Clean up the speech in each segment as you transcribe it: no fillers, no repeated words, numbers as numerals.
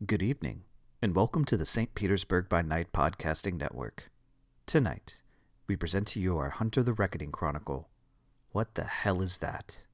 Good evening, and welcome to the Petersburg By Night podcasting network. Tonight, we present to you our Hunter the Reckoning Chronicle. What the hell is that?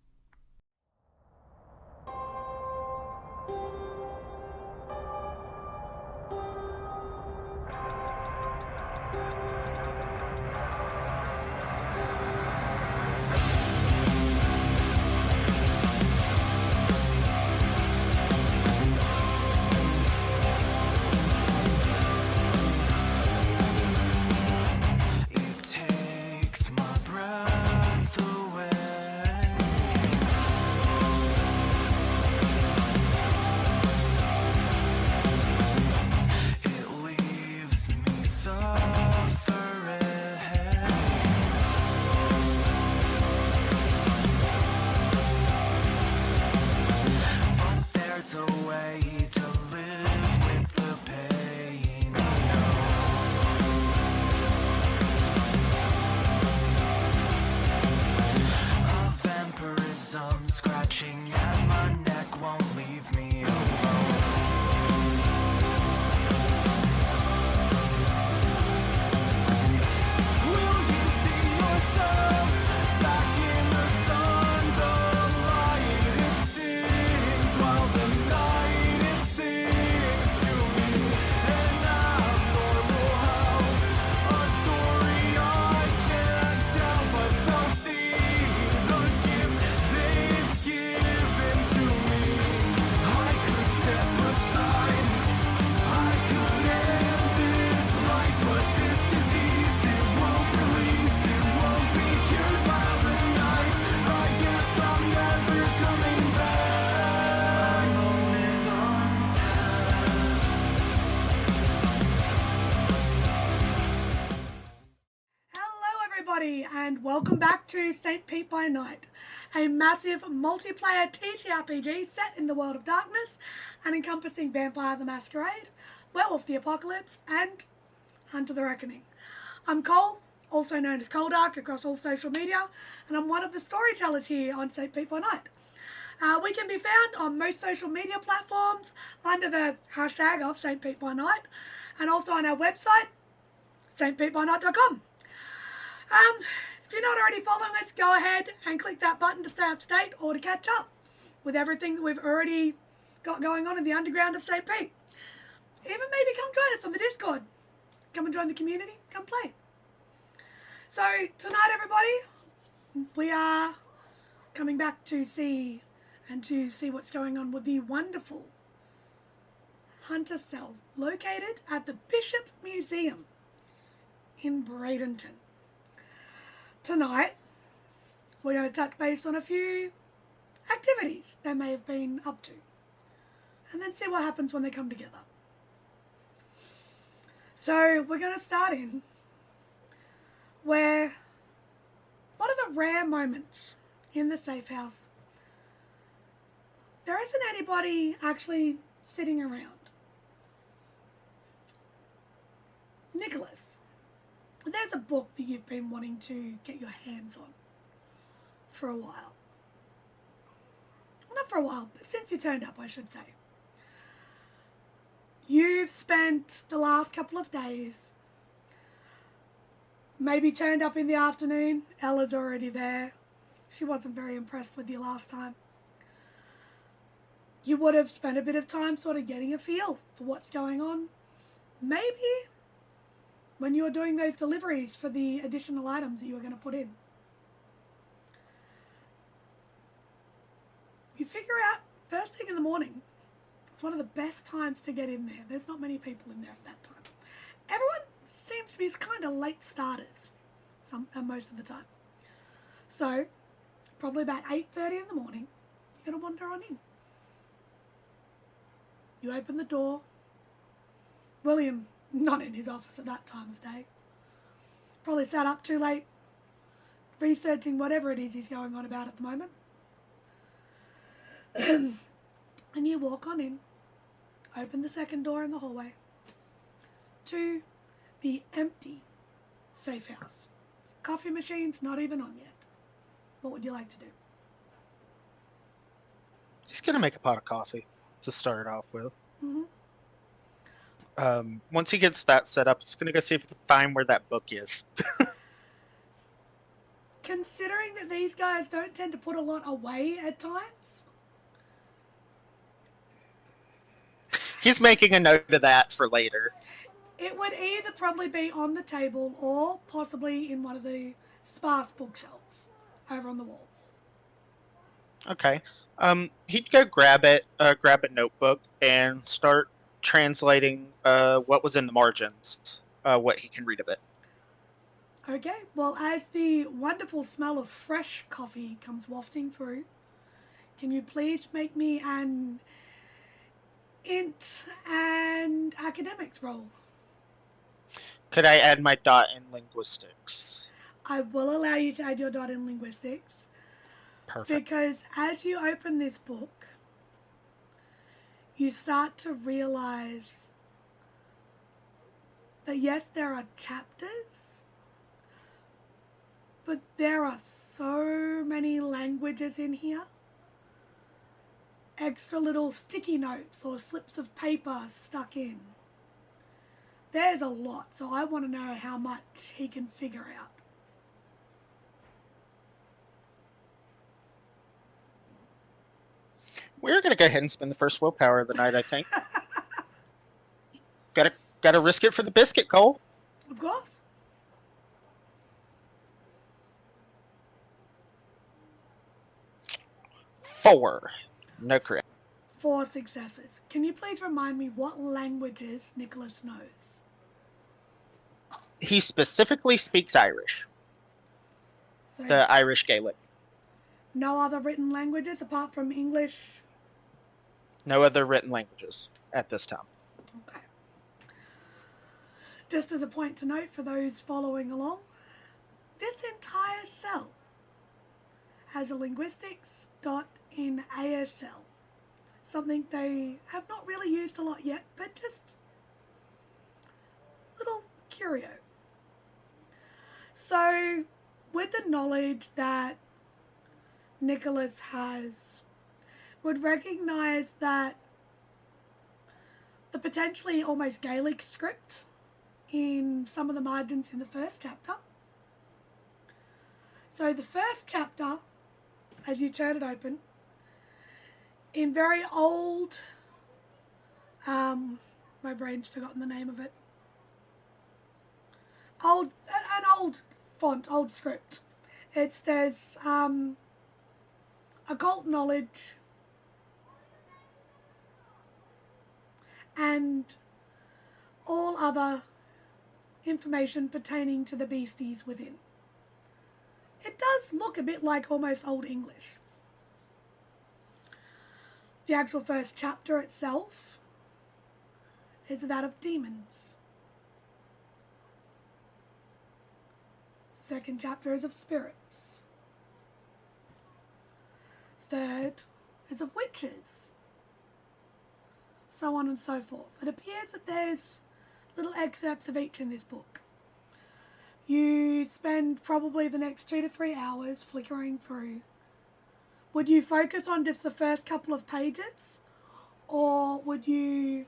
And welcome back to Petersburg By Night, a massive multiplayer TTRPG set in the world of darkness and encompassing Vampire the Masquerade, Werewolf the Apocalypse, and Hunter the Reckoning. I'm Cole, also known as Coldark across all social media, and I'm one of the storytellers here on Petersburg By Night. We can be found on most social media platforms under the hashtag of Petersburg By Night, and also on our website, SPbN.com. If you're not already following us, go ahead and click that button to stay up to date or to catch up with everything that we've already got going on in the underground of St. Pete. Even maybe come join us on the Discord. Come and join the community. Come play. So tonight, everybody, we are coming back to see what's going on with the wonderful Hunter cell located at the Bishop Museum in Bradenton. Tonight, we're going to touch base on a few activities they may have been up to, and then see what happens when they come together. So we're going to start in where one of the rare moments in the safe house, there isn't anybody actually sitting around. Nicholas, there's a book that you've been wanting to get your hands on for a while. Well, not for a while, but since you turned up, I should say. You've spent the last couple of days, maybe turned up in the afternoon. Ella's already there. She wasn't very impressed with you last time. You would have spent a bit of time sort of getting a feel for what's going on. Maybe when you were doing those deliveries for the additional items that you were going to put in. You figure out first thing in the morning, it's one of the best times to get in there. There's not many people in there at that time. Everyone seems to be kind of late starters most of the time. So, probably about 8:30 in the morning, you're going to wander on in. You open the door. William, not in his office at that time of day. Probably sat up too late, researching whatever it is he's going on about at the moment. And you walk on in, open the second door in the hallway, to the empty safe house. Coffee machine's not even on yet. What would you like to do? He's going to make a pot of coffee to start off with. Mm-hmm. Once he gets that set up, he's going to go see if he can find where that book is. Considering that these guys don't tend to put a lot away at times. He's making a note of that for later. It would either probably be on the table or possibly in one of the sparse bookshelves over on the wall. Okay. He'd go grab a notebook and start translating what was in the margins, what he can read of it. Okay, well, as the wonderful smell of fresh coffee comes wafting through, can you please make me an int and academics roll? Could I add my dot in linguistics? I will allow you to add your dot in linguistics. Perfect. Because as you open this book, you start to realize that yes, there are chapters, but there are so many languages in here. Extra little sticky notes or slips of paper stuck in. There's a lot, so I want to know how much he can figure out. We're going to go ahead and spend the first willpower of the night, I think. Gotta risk it for the biscuit, Cole. Of course. Four. No correct. 4 successes. Can you please remind me what languages Nicholas knows? He specifically speaks Irish. So The Irish Gaelic. no other written languages apart from English? No other written languages at this time. Okay. Just as a point to note for those following along, this entire cell has a linguistics dot in ASL. Something they have not really used a lot yet, but just little curio. So, with the knowledge that Nicholas has, would recognise that the potentially almost Gaelic script in some of the margins in the first chapter. So the first chapter, as you turn it open, in very old, my brain's forgotten the name of it, an old font, old script. There's occult knowledge and all other information pertaining to the beasties within. It does look a bit like almost Old English. The actual first chapter itself is that of demons. Second chapter is of spirits. Third is of witches. So on and so forth. It appears that there's little excerpts of each in this book. You spend probably the next 2 to 3 hours flickering through. Would you focus on just the first couple of pages? Or would you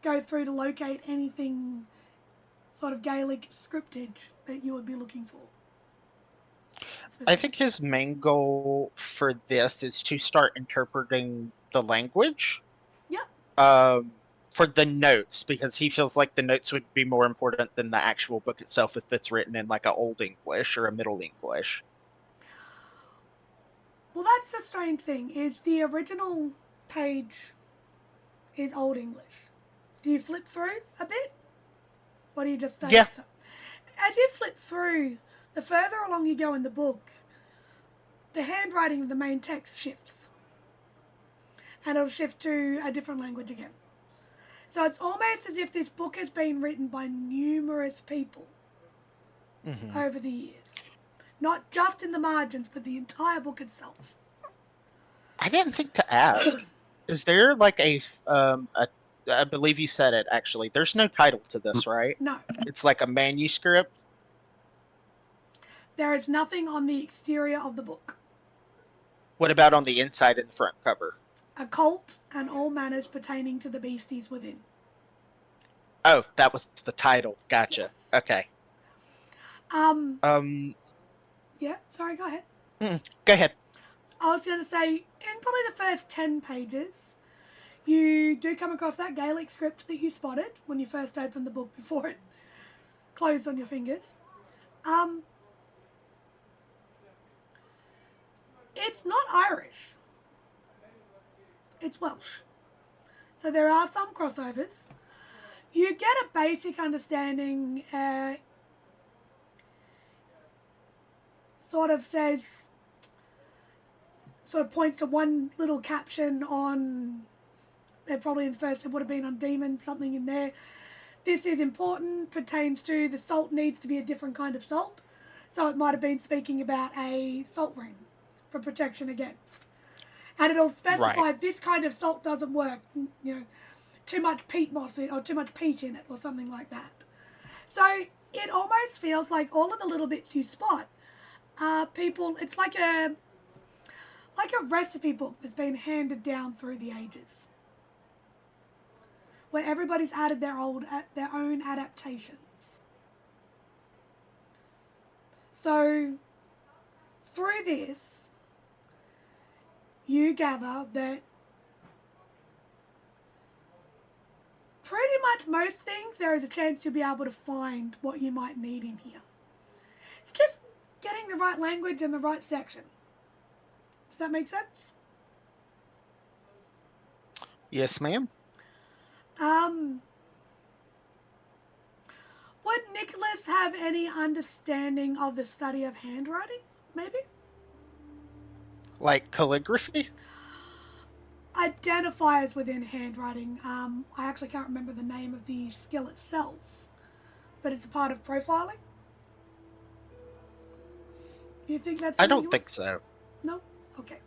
go through to locate anything sort of Gaelic scriptage that you would be looking for? I think his main goal for this is to start interpreting the language. Yep. For the notes, because he feels like the notes would be more important than the actual book itself if it's written in like a Old English or a Middle English. Well, that's the strange thing, is the original page is Old English. Do you flip through a bit? Or do you just stay? Yeah. As you flip through, the further along you go in the book, the handwriting of the main text shifts. And it'll shift to a different language again. So it's almost as if this book has been written by numerous people over the years. Not just in the margins, but the entire book itself. I didn't think to ask. Is there like I believe you said it actually. There's no title to this, right? No. It's like a manuscript. There is nothing on the exterior of the book. What about on the inside and the front cover? Occult and all manners pertaining to the beasties within. Oh, that was the title. Gotcha. Yes. Okay. Um, Um, yeah, sorry, go ahead. Go ahead. I was going to say, in probably the first 10 pages, you do come across that Gaelic script that you spotted when you first opened the book before it closed on your fingers. It's not Irish. It's Welsh. So there are some crossovers. You get a basic understanding, sort of points to one little caption on, probably in the first it would have been on Demon, something in there. This is important, pertains to the salt needs to be a different kind of salt. So it might have been speaking about a salt ring for protection against. And it'll specify this kind of salt doesn't work, too much peat moss or too much peat in it or something like that. So it almost feels like all of the little bits you spot are people, it's like a recipe book that's been handed down through the ages, where everybody's added their own adaptations. So through this, you gather that pretty much most things there is a chance you'll be able to find what you might need in here. It's just getting the right language in the right section. Does that make sense? Yes, ma'am. Would Nicholas have any understanding of the study of handwriting, maybe? Like calligraphy? Identifiers within handwriting. I actually can't remember the name of the skill itself, but it's a part of profiling. Do you think that's I don't think so. No? Okay.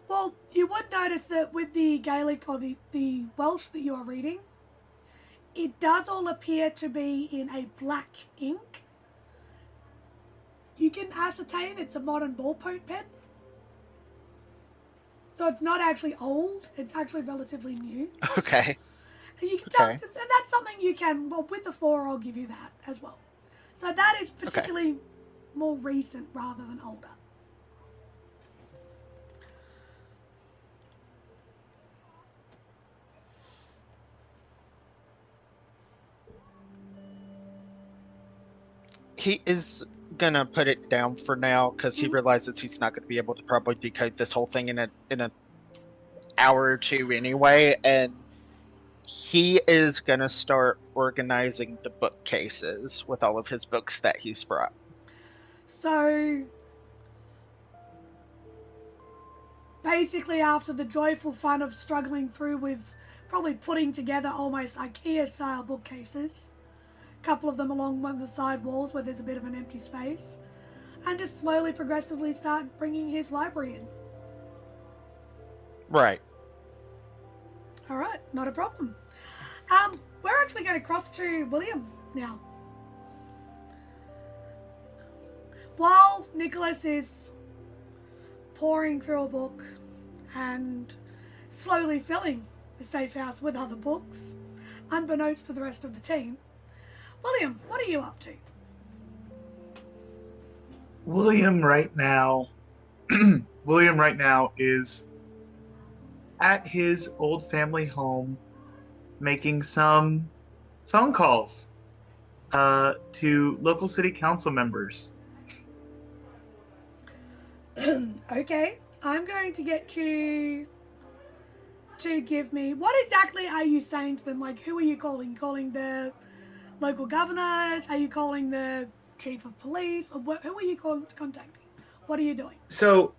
Well, you would notice that with the Gaelic or the Welsh that you are reading, it does all appear to be in a black ink. You can ascertain it's a modern ballpoint pen. So it's not actually old, it's actually relatively new. Okay. And you can tell, and that's something you can, well, with the 4, I'll give you that as well. So that is particularly more recent rather than older. He is gonna put it down for now because he realizes he's not gonna be able to probably decode this whole thing in a hour or two anyway, and he is gonna start organizing the bookcases with all of his books that he's brought. So basically, after the joyful fun of struggling through with probably putting together almost IKEA-style bookcases, a couple of them along one of the side walls where there's a bit of an empty space, and just slowly, progressively start bringing his library in. Right. All right, not a problem. We're actually going to cross to William now. While Nicholas is pouring through a book and slowly filling the safe house with other books, unbeknownst to the rest of the team, William, what are you up to? William right now is at his old family home making some phone calls to local city council members. Okay, I'm going to get you to give me, what exactly are you saying to them? Like, who are you calling? Calling the local governors? Are you calling the chief of police? Or who are you contacting? What are you doing? So,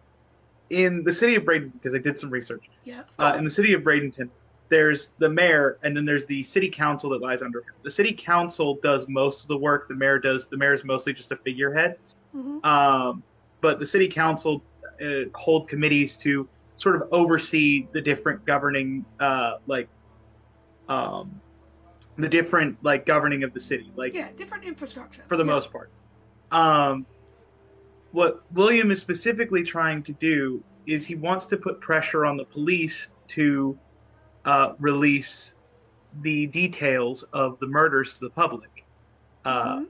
in the city of Bradenton, because I did some research, Yeah, in the city of Bradenton, there's the mayor, and then there's the city council that lies under him. The city council does most of the work. The mayor is mostly just a figurehead. Mm-hmm. But the city council hold committees to sort of oversee the different governing, the different governing of the city, different infrastructure for the most part. What William is specifically trying to do is he wants to put pressure on the police to release the details of the murders to the public. Mhm.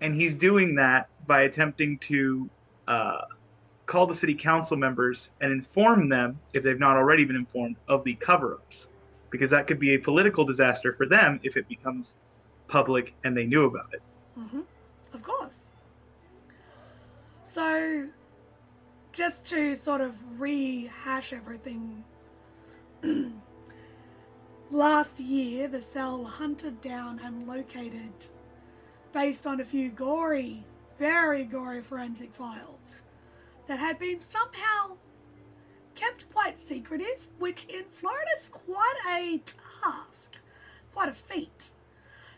And he's doing that by attempting to call the city council members and inform them, if they've not already been informed, of the cover-ups. Because that could be a political disaster for them if it becomes public and they knew about it. Of course. So, just to sort of rehash everything, last year the cell hunted down and located, based on a few gory, very gory forensic files that had been somehow kept quite secretive, which in Florida is quite a task, quite a feat.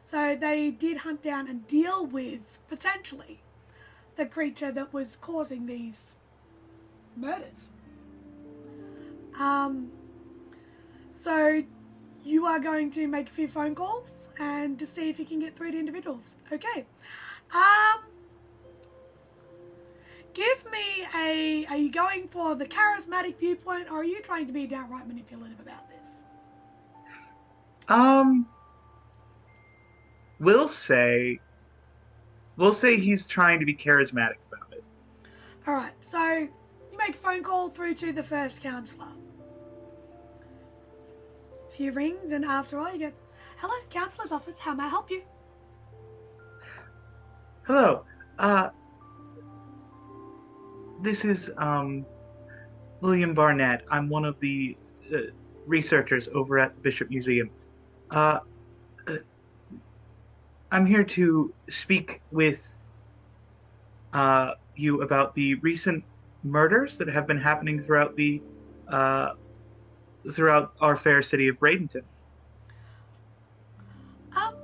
So they did hunt down and deal with, potentially, the creature that was causing these murders. So you are going to make a few phone calls and to see if you can get through to individuals. Okay. Give me are you going for the charismatic viewpoint, or are you trying to be downright manipulative about this? We'll say he's trying to be charismatic about it. Alright, so you make a phone call through to the first counsellor. A few rings, and after all you get, hello, counsellor's office, how may I help you? Hello, this is, William Barnette. I'm one of the researchers over at the Bishop Museum. I'm here to speak with you about the recent murders that have been happening throughout the throughout our fair city of Bradenton. I'm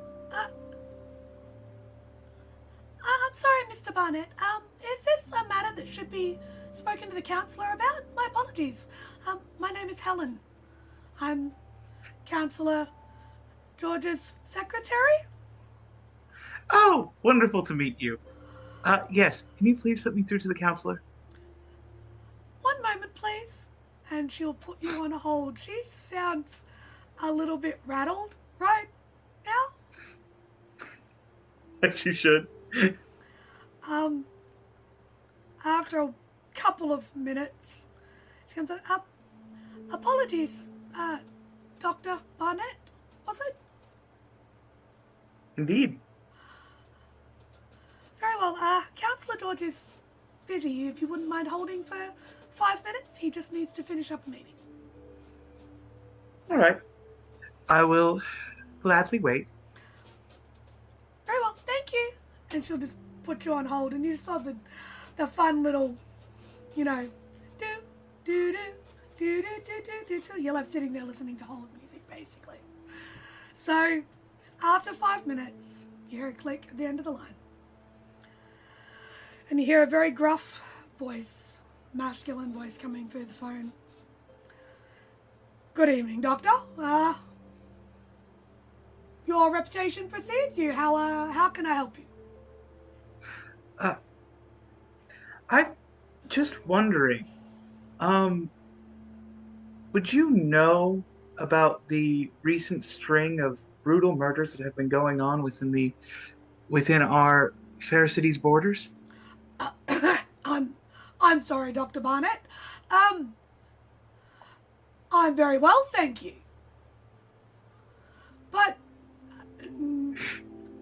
sorry, Mr. Barnett. Is this a matter that should be spoken to the counsellor about? My apologies. My name is Helen. I'm Counsellor George's secretary. Oh, wonderful to meet you. Yes, can you please put me through to the counselor? One moment, please. And she'll put you on hold. She sounds a little bit rattled right now. As you should. After a couple of minutes, she comes up. Apologies, Dr. Barnett, was it? Indeed. Very well, Counsellor George is busy. If you wouldn't mind holding for 5 minutes, he just needs to finish up a meeting. All right. I will gladly wait. Very well, thank you. And she'll just put you on hold, and you saw the fun little, do, do, do, do, do, do, do. You'll have sitting there listening to hold music, basically. So, after 5 minutes, you hear a click at the end of the line. And you hear a very gruff voice, masculine voice coming through the phone. Good evening, Doctor. Your reputation precedes you. How can I help you? I'm just wondering, would you know about the recent string of brutal murders that have been going on within our fair city's borders? I'm sorry, Dr. Barnett. I'm very well, thank you. But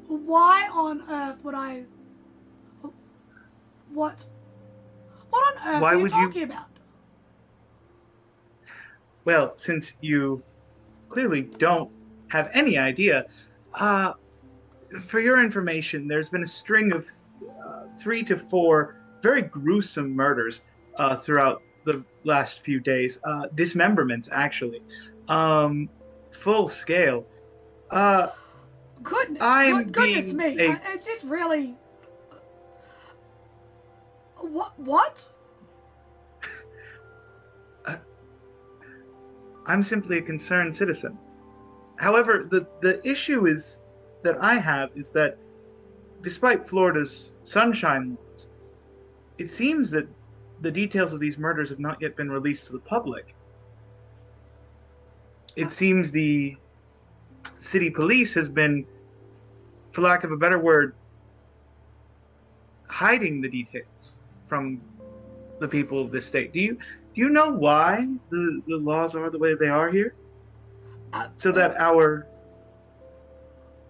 why on earth would I? What on earth are you talking about? Well, since you clearly don't have any idea, for your information, there's been a string of 3 to 4 very gruesome murders throughout the last few days. Dismemberments, actually. Full scale. Goodness me. It's just really... What? I'm simply a concerned citizen. However, the issue is that I have is that despite Florida's sunshine laws, it seems that the details of these murders have not yet been released to the public. It seems the city police has been, for lack of a better word, hiding the details from the people of this state. Do you know why the laws are the way they are here? So that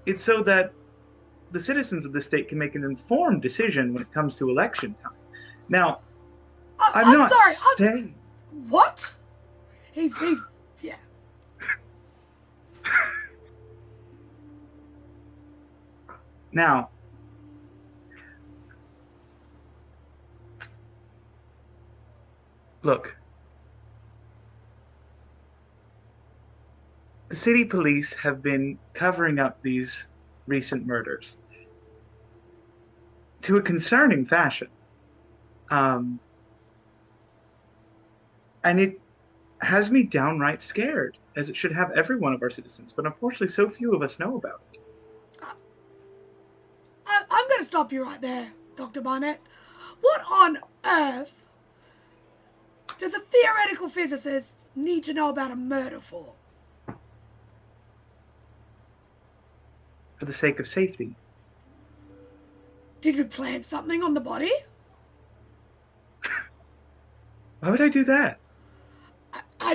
it's so that the citizens of the state can make an informed decision when it comes to election time. Now, I'm not sorry. saying. What? He's yeah. Now, look. The city police have been covering up these recent murders to a concerning fashion. And it has me downright scared, as it should have every one of our citizens, but unfortunately so few of us know about it. I'm going to stop you right there, Dr. Barnette. What on earth does a theoretical physicist need to know about a murder for? For the sake of safety. Did you plant something on the body? Why would I do that?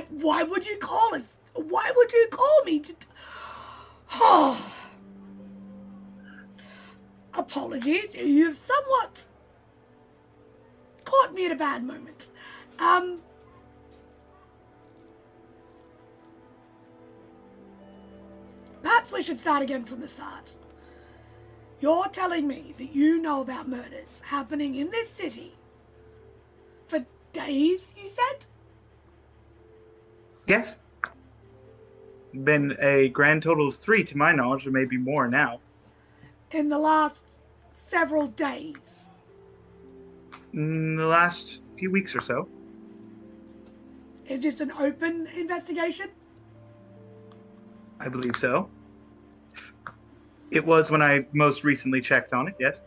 Why would you call us? Why would you call me? Apologies, you've somewhat caught me at a bad moment. Perhaps we should start again from the start. You're telling me that you know about murders happening in this city for days, you said? Yes. Been a grand total of 3 to my knowledge, there may be more now. In the last several days? In the last few weeks or so. Is this an open investigation? I believe so. It was when I most recently checked on it, yes.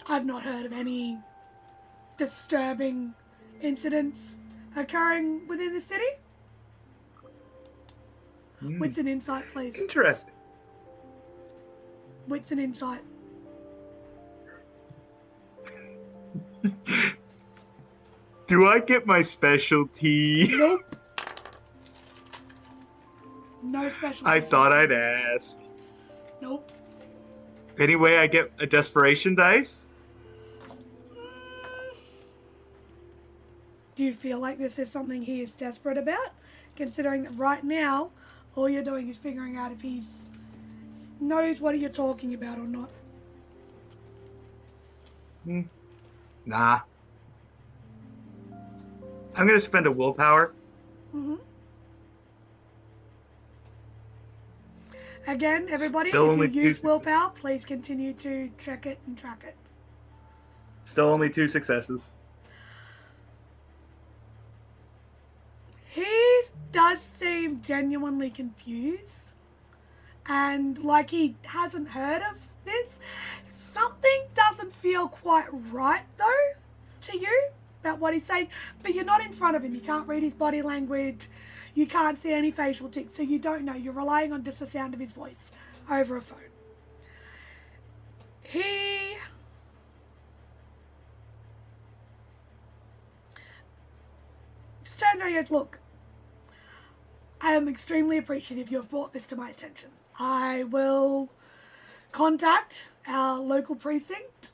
I've not heard of any disturbing incidents occurring within the city. Wits and insight, please. Interesting. Wits and insight. Do I get my specialty? Nope. No special. I thought I'd ask. Nope. Anyway, I get a desperation dice? Do you feel like this is something he is desperate about? Considering that right now, all you're doing is figuring out if he knows what you're talking about or not. Nah. I'm going to spend a willpower. Again, everybody, Still if you only use two willpower, please continue to check it and track it. Still only 2 successes. He does seem genuinely confused and like he hasn't heard of this. Something doesn't feel quite right, though, to you about what he's saying, but you're not in front of him. You can't read his body language. You can't see any facial tics, so you don't know. You're relying on just the sound of his voice over a phone. He just turns around and goes, look, I am extremely appreciative you have brought this to my attention. I will contact our local precinct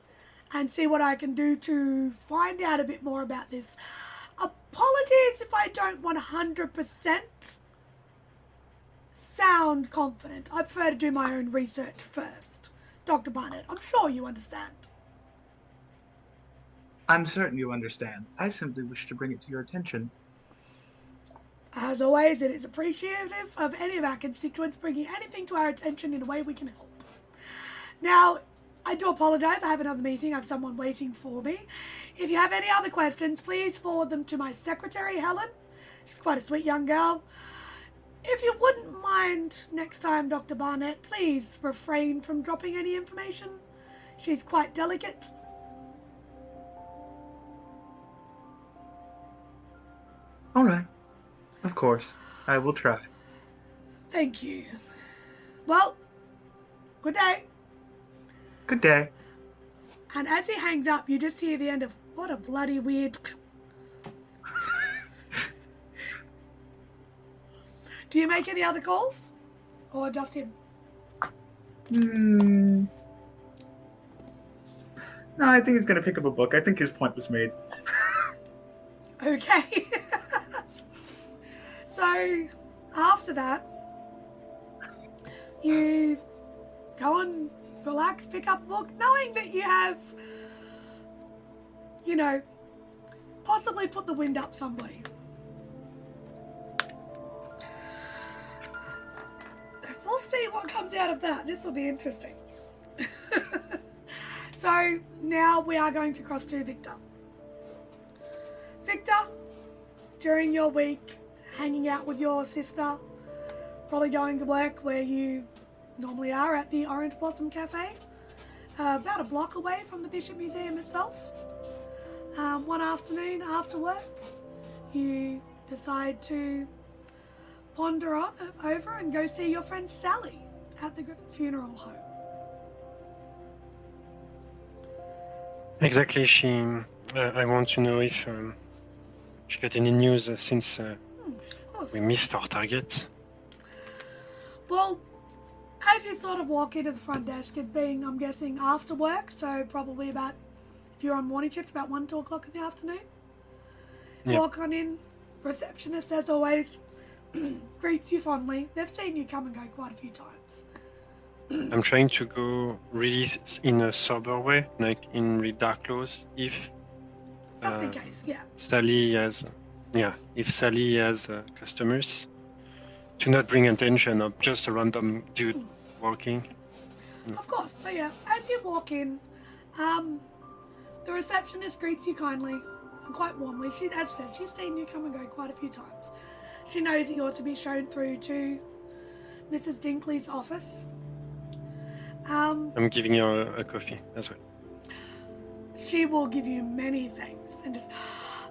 and see what I can do to find out a bit more about this. Apologies if I don't 100% sound confident. I prefer to do my own research first. Dr. Barnette, I'm sure you understand. I'm certain you understand. I simply wish to bring it to your attention. As always, it is appreciative of any of our constituents bringing anything to our attention in a way we can help. Now, I do apologise. I have another meeting. I have someone waiting for me. If you have any other questions, please forward them to my secretary, Helen. She's quite a sweet young girl. If you wouldn't mind next time, Dr. Barnette, please refrain from dropping any information. She's quite delicate. All right. Of course. I will try. Thank you. Well, good day. Good day. And as he hangs up, you just hear the end of, what a bloody weird... Do you make any other calls? Or just him? No, I think he's going to pick up a book. I think his point was made. Okay. So, after that, you go and relax, pick up a book, knowing that you have, possibly put the wind up somebody. We'll see what comes out of that. This will be interesting. So, now we are going to cross to Victor. Victor, during your week, hanging out with your sister, probably going to work where you normally are at the Orange Blossom Cafe, about a block away from the Bishop Museum itself. One afternoon after work, you decide to wander on over and go see your friend Sally at the Griffin Funeral Home. Exactly. I want to know if she got any news since we missed our target. Well, as you sort of walk into the front desk, it being, I'm guessing, after work, so probably about, if you're on morning shift, about 1, 2 o'clock in the afternoon. Yeah. Walk on in, receptionist, as always, greets you fondly. They've seen you come and go quite a few times. I'm trying to go really in a sober way, like in really dark clothes, if Just in case, yeah. Sally has customers, to not bring attention of just a random dude walking. Of course. So yeah, as you walk in, the receptionist greets you kindly and quite warmly. She, as I said, she's seen you come and go quite a few times. She knows that you're to be shown through to Mrs. Dinkley's office. I'm giving her a coffee as well. She will give you many thanks and just,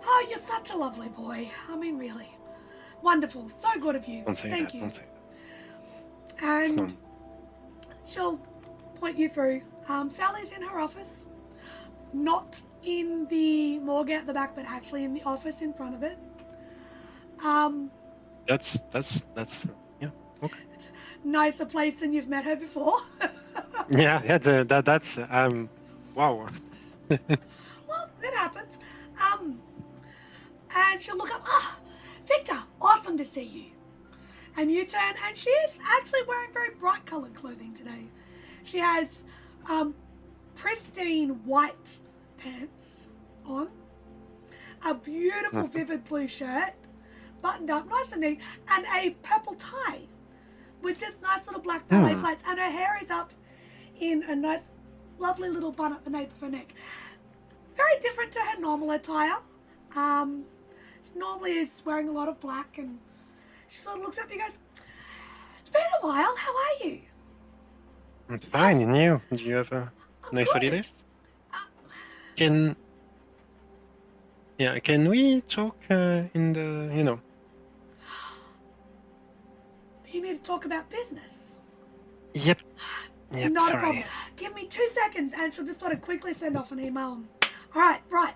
oh, you're such a lovely boy. I mean, really. Wonderful. So good of you. Don't say Thank that. you. Don't say that. It's And not. she'll point you through. Sally's in her office. Not in the morgue at the back, but actually in the office in front of it. That's yeah. Okay. Nicer place than you've met her before. Yeah. That's wow. Well, it happens. And she'll look up, Victor, awesome to see you. And you turn, and she is actually wearing very bright coloured clothing today. She has pristine white pants on, a beautiful vivid blue shirt, buttoned up nice and neat, and a purple tie with just nice little black ballet flats, and her hair is up in a nice, lovely little bun at the nape of her neck. Very different to her normal attire. She normally is wearing a lot of black, and she sort of looks at me and goes, it's been a while, how are you? I'm fine, and you? Do you have a nice holiday? Can we talk in the, You need to talk about business. Yep, Not a sorry. problem. Give me 2 seconds, and she'll just sort of quickly send off an email. All right, right.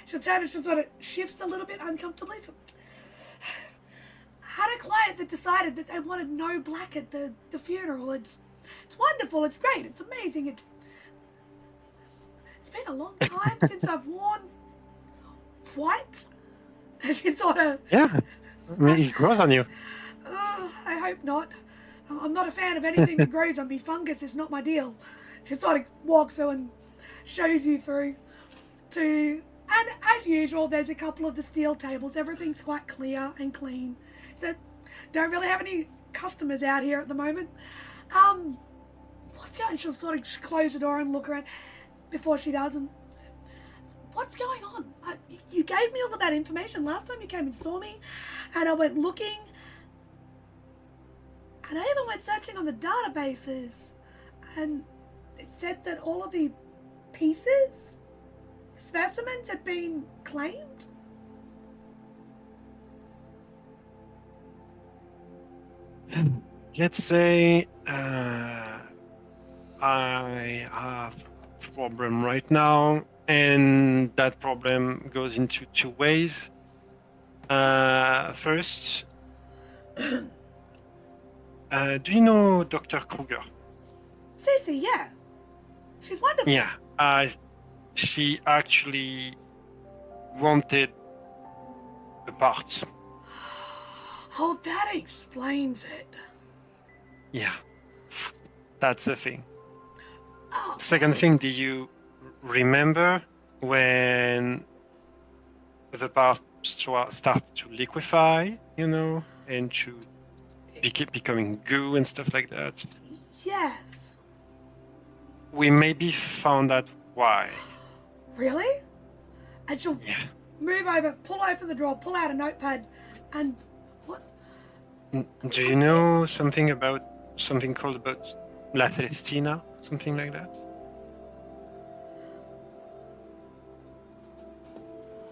She'll turn and she'll sort of shifts a little bit uncomfortably. So, had a client that decided that they wanted no black at the funeral. It's wonderful. It's great. It's amazing. It's been a long time since I've worn white. And she sort of, Yeah, I mean, it grows on you. I hope not. I'm not a fan of anything that grows on me. Fungus is not my deal. She sort of walks through and shows you through to, and as usual, there's a couple of the steel tables. Everything's quite clear and clean. So don't really have any customers out here at the moment. What's going? She'll sort of close the door and look around before she does. And what's going on? You gave me all of that information last time you came and saw me, and I went looking. And I even went searching on the databases, and it said that all of the specimens had been claimed. let's say I have a problem right now, and that problem goes into two ways. First, do you know Dr. Kruger? Cece, yeah. She's wonderful. Yeah, she actually wanted the parts. Oh, that explains it. Yeah, that's the thing. Oh, Second thing, do you remember when the parts start to liquefy, and to becoming goo and stuff like that? yes. We maybe found out why. Really? And she'll Yeah. move over, pull open the drawer, pull out a notepad, and what? Do you know something called about La Celestina? Something like that?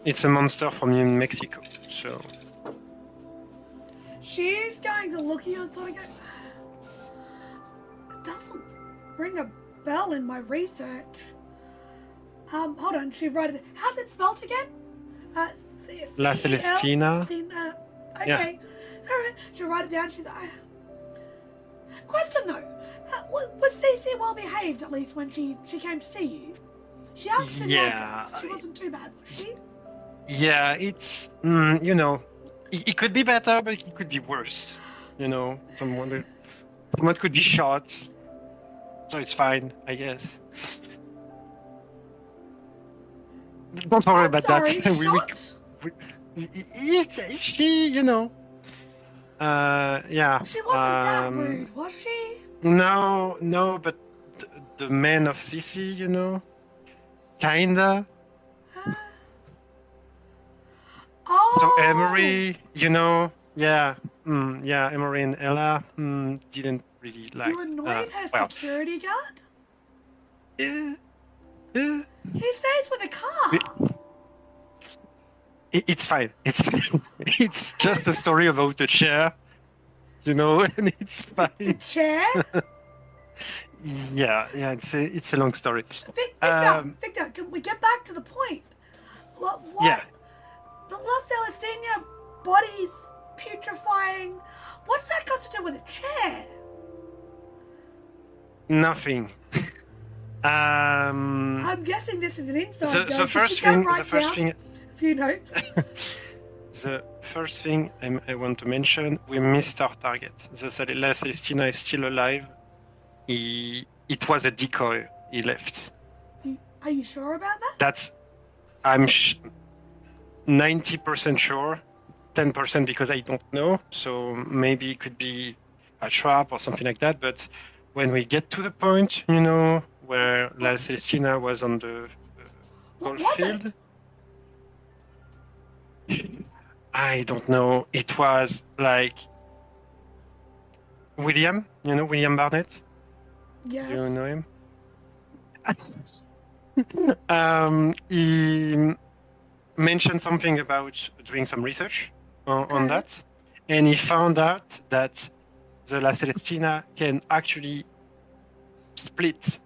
It's a monster from New Mexico, so... She's going to look at you and sort of go, it doesn't ring a bell in my research. Hold on, she wrote it. How's it spelled again? La Celestina. Okay, all right. She'll write it down. She's like, question though, was Cece well behaved at least when she came to see you? She actually liked us. She wasn't too bad, was she? Yeah, it's, it could be better, but it could be worse. Someone could be shot, so it's fine, I guess. Don't worry about sorry, that. She, yeah. She wasn't that rude, was she? No, but the man of Sisi, kinda. Oh. So Emory, yeah, Emory and Ella didn't really like. You annoyed her security guard? Yeah. He stays with a car. It's fine. It's fine. It's just a story about a chair, and it's fine. Chair? Yeah. It's a long story. Victor, can we get back to the point? What? Yeah. The La Celestina body's putrefying. What's that got to do with a chair? Nothing. I'm guessing this is an inside joke. The first thing. A few notes. The first thing I want to mention, we missed our target. The La Celestina is still alive. It was a decoy. He left. Are you sure about that? I'm 90% sure. 10% because I don't know. So maybe it could be a trap or something like that. But when we get to the point, where La Celestina was on the golf field, I don't know. It was like William, William Barnette. Yes. You know him? He mentioned something about doing some research on that, and he found out that the La Celestina can actually split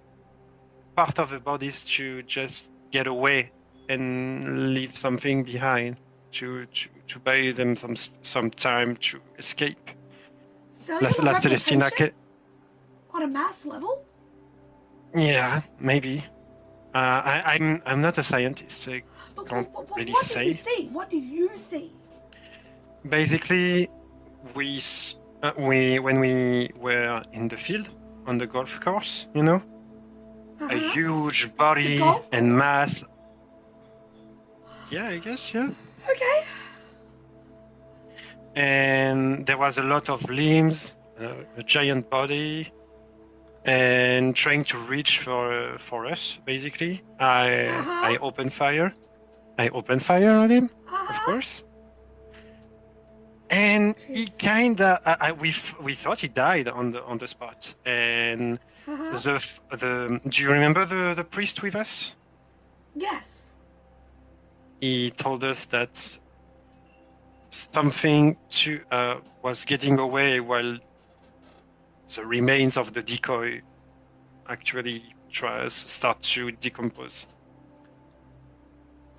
part of the bodies to just get away and leave something behind to buy them some time to escape. So La Celestina can... on a mass level? Yeah, maybe. I'm not a scientist. I can't really say. What did you see? Basically, when we were in the field on the golf course, a huge body and mass. Yeah, I guess, yeah. Okay. And there was a lot of limbs, a giant body, and trying to reach for us. Basically, I opened fire. I opened fire on him, of course. And he kinda, we thought he died on the spot. And do you remember the priest with us? Yes. He told us that something was getting away while the remains of the decoy actually start to decompose.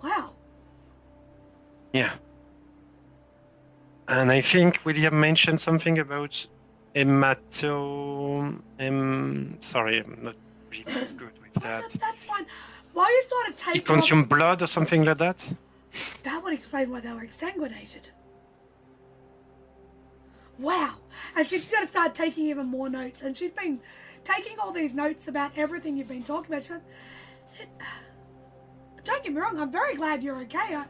Wow. Yeah. And I think William mentioned something about sorry, I'm not really good with that. That's fine. Why you sort of take It consumed blood or something like that? That would explain why they were exsanguinated. Wow. And she's going to start taking even more notes. And she's been taking all these notes about everything you've been talking about. She said, don't get me wrong, I'm very glad you're okay.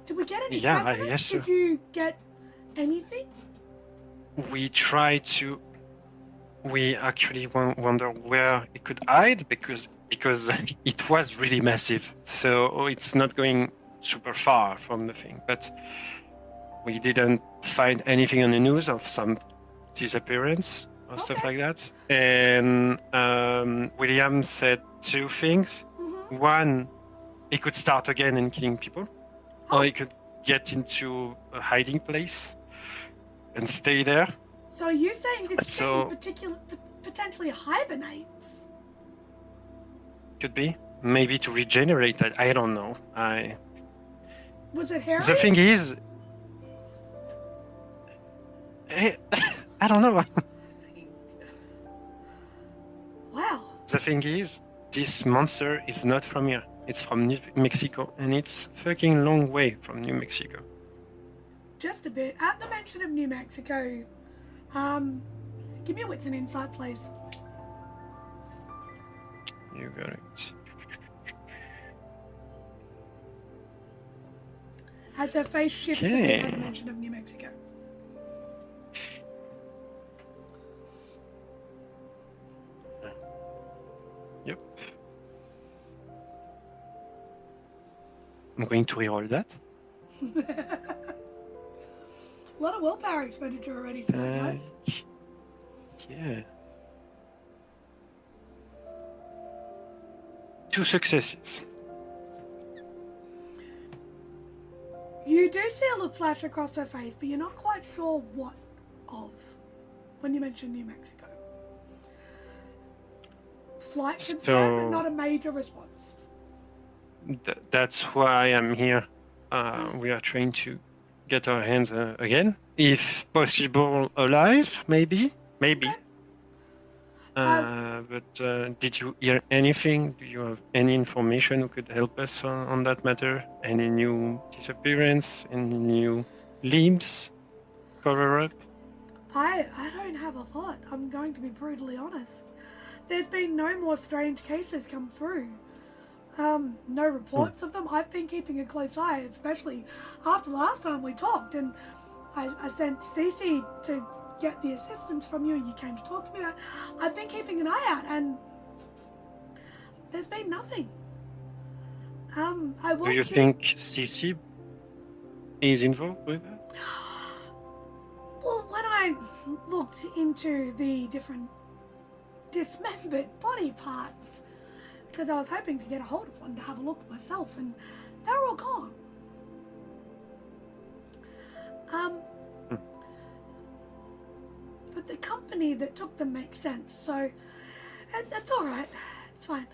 Did we get any specimens? Yes, sir. Did you get anything? We actually wonder where it could hide because it was really massive. So it's not going super far from the thing. But we didn't find anything on the news of some disappearance or stuff like that. And William said two things. Mm-hmm. One, he could start again and killing people. Or he could get into a hiding place and stay there. So are you saying this thing potentially hibernates? Could be. Maybe to regenerate. I don't know. Was it Harry? The thing is... I don't know. Wow. The thing is, this monster is not from here. It's from New Mexico, and it's fucking long way from New Mexico. Just a bit. At the mention of New Mexico, give me a wits and insight, please. You got it. As her face shifts at the mention of New Mexico. Yep. I'm going to reroll that. A lot of willpower expenditure already tonight, guys. Yeah. 2 successes. You do see a look flash across her face, but you're not quite sure what of when you mention New Mexico. Slight concern, but not a major response. That's why I'm here. We are trying to get our hands again, if possible, alive. Maybe. Okay. But did you hear anything? Do you have any information who could help us on that matter? Any new disappearance? Any new limbs? Cover up? I don't have a lot. I'm going to be brutally honest. There's been no more strange cases come through. No reports of them. I've been keeping a close eye, especially after last time we talked, and I sent Cece to get the assistance from you. You came to talk to me about. I've been keeping an eye out, and there's been nothing. I will. Do you think CC is involved with that? Well, when I looked into the different dismembered body parts, because I was hoping to get a hold of one to have a look myself, and they're all gone. But the company that took them makes sense, so that's all right. It's fine.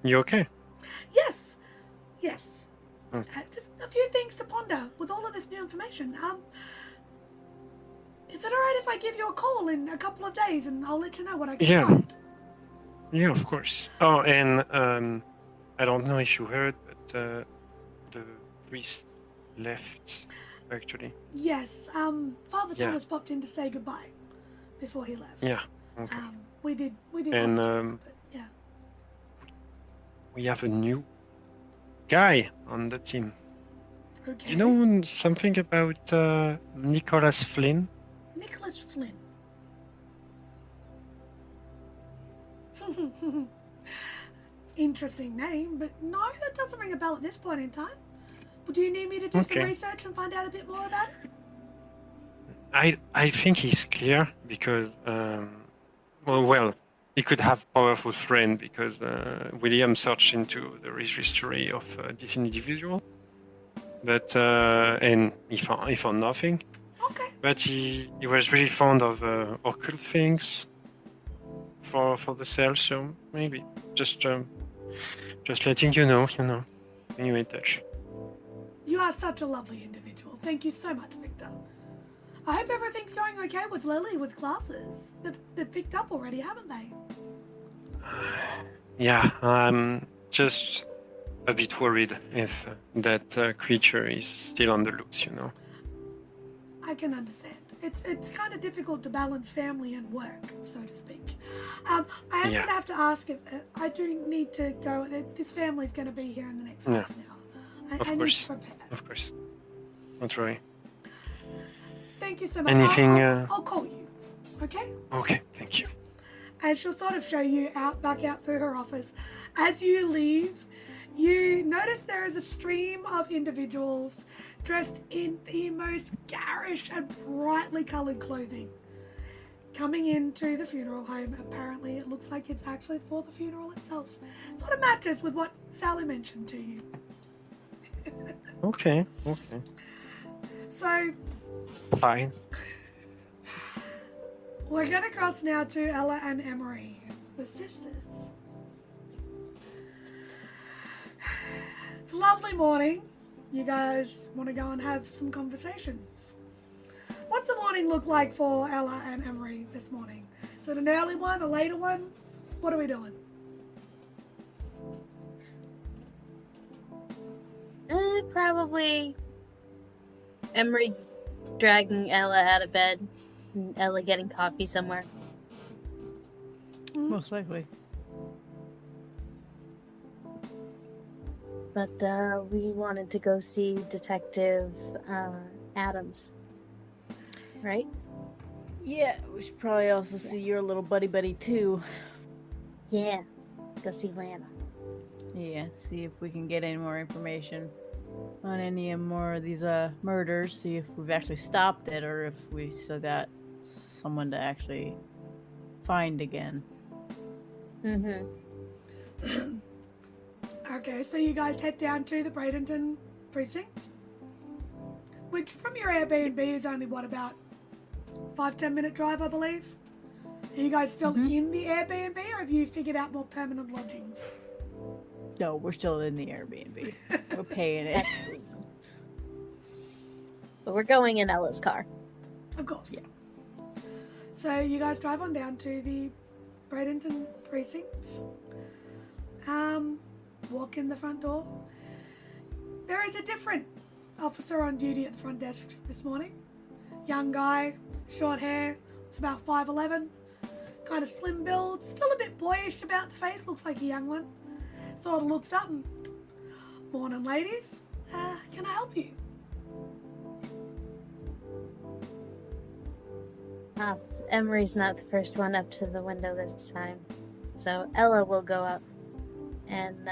You okay? Yes. Okay. Just a few things to ponder with all of this new information. Is it all right if I give you a call in a couple of days and I'll let you know what I can find? Yeah, of course. Oh, and I don't know if you heard, but the priest left, actually. Yes, Father Thomas popped in to say goodbye before he left. Yeah, okay. We did. And but yeah. we have a new guy on the team. Okay. Do you know something about Nicholas Flynn? Nicholas Flynn. Interesting name, but no, that doesn't ring a bell at this point in time. But do you need me to do some research and find out a bit more about it? I think he's clear because well, he could have powerful friend because William searched into the history of this individual, but and he found nothing. Okay. but he was really fond of occult things for the sale, so maybe just letting you know, when you're in touch. You are such a lovely individual. Thank you so much, Victor. I hope everything's going okay with Lily with classes. They've picked up already, haven't they? Yeah, I'm just a bit worried if that creature is still on the loose, I can understand. It's kind of difficult to balance family and work, so to speak. I am going to have to ask if I do need to go. This family's going to be here in the next half an hour. Of I need course. to prepare. Of course. Don't worry. Thank you so much. Anything? I'll call you. Okay? Okay, thank you. And she'll sort of show you back out through her office. As you leave, you notice there is a stream of individuals dressed in the most garish and brightly coloured clothing coming into the funeral home. Apparently, it looks like it's actually for the funeral itself. Sort of matches with what Sally mentioned to you. Okay. So, Fine. we're going to cross now to Ella and Emory, the sisters. It's a lovely morning. You guys want to go and have some conversations. What's the morning look like for Ella and Emory this morning? Is it an early one, a later one? What are we doing? Probably Emory dragging Ella out of bed and Ella getting coffee somewhere. Most likely. But we wanted to go see Detective Adams. Right? Yeah, we should probably also see your little buddy too. Yeah. Go see Lana. Yeah, see if we can get any more information on any more of these murders. See if we've actually stopped it or if we still got someone to actually find again. Mm-hmm. Okay, so you guys head down to the Bradenton precinct, which from your Airbnb is only, about 5-10 minute drive, I believe. Are you guys still in the Airbnb, or have you figured out more permanent lodgings? No, we're still in the Airbnb. We're paying it. But we're going in Ella's car. Of course. Yeah. So you guys drive on down to the Bradenton precinct. Walk in the front door. There is a different officer on duty at the front desk this morning. Young guy, short hair, it's about 5'11", kind of slim build, still a bit boyish about the face, looks like a young one. Sort of looks up and, morning ladies, can I help you? Emory's not the first one up to the window this time. So Ella will go up. And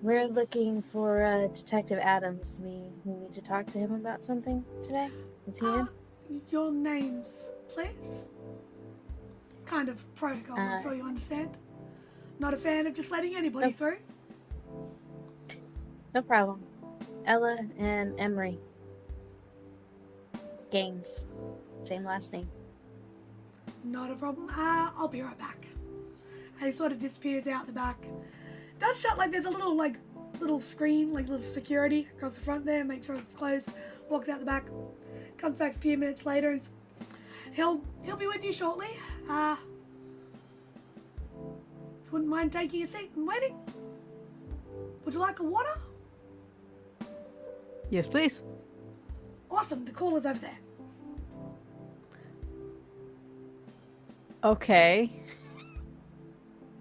we're looking for Detective Adams. We need to talk to him about something today. Is he in? Your names, please? Kind of protocol, I'm sure you understand. Not a fan of just letting anybody through. No problem. Ella and Emory. Gaines. Same last name. Not a problem. I'll be right back. And he sort of disappears out the back. Does shut, like there's a little screen, like little security across the front there, make sure it's closed. Walks out the back. Comes back a few minutes later and he'll be with you shortly. If you wouldn't mind taking a seat and waiting. Would you like a water? Yes, please. Awesome, the cooler's over there. Okay.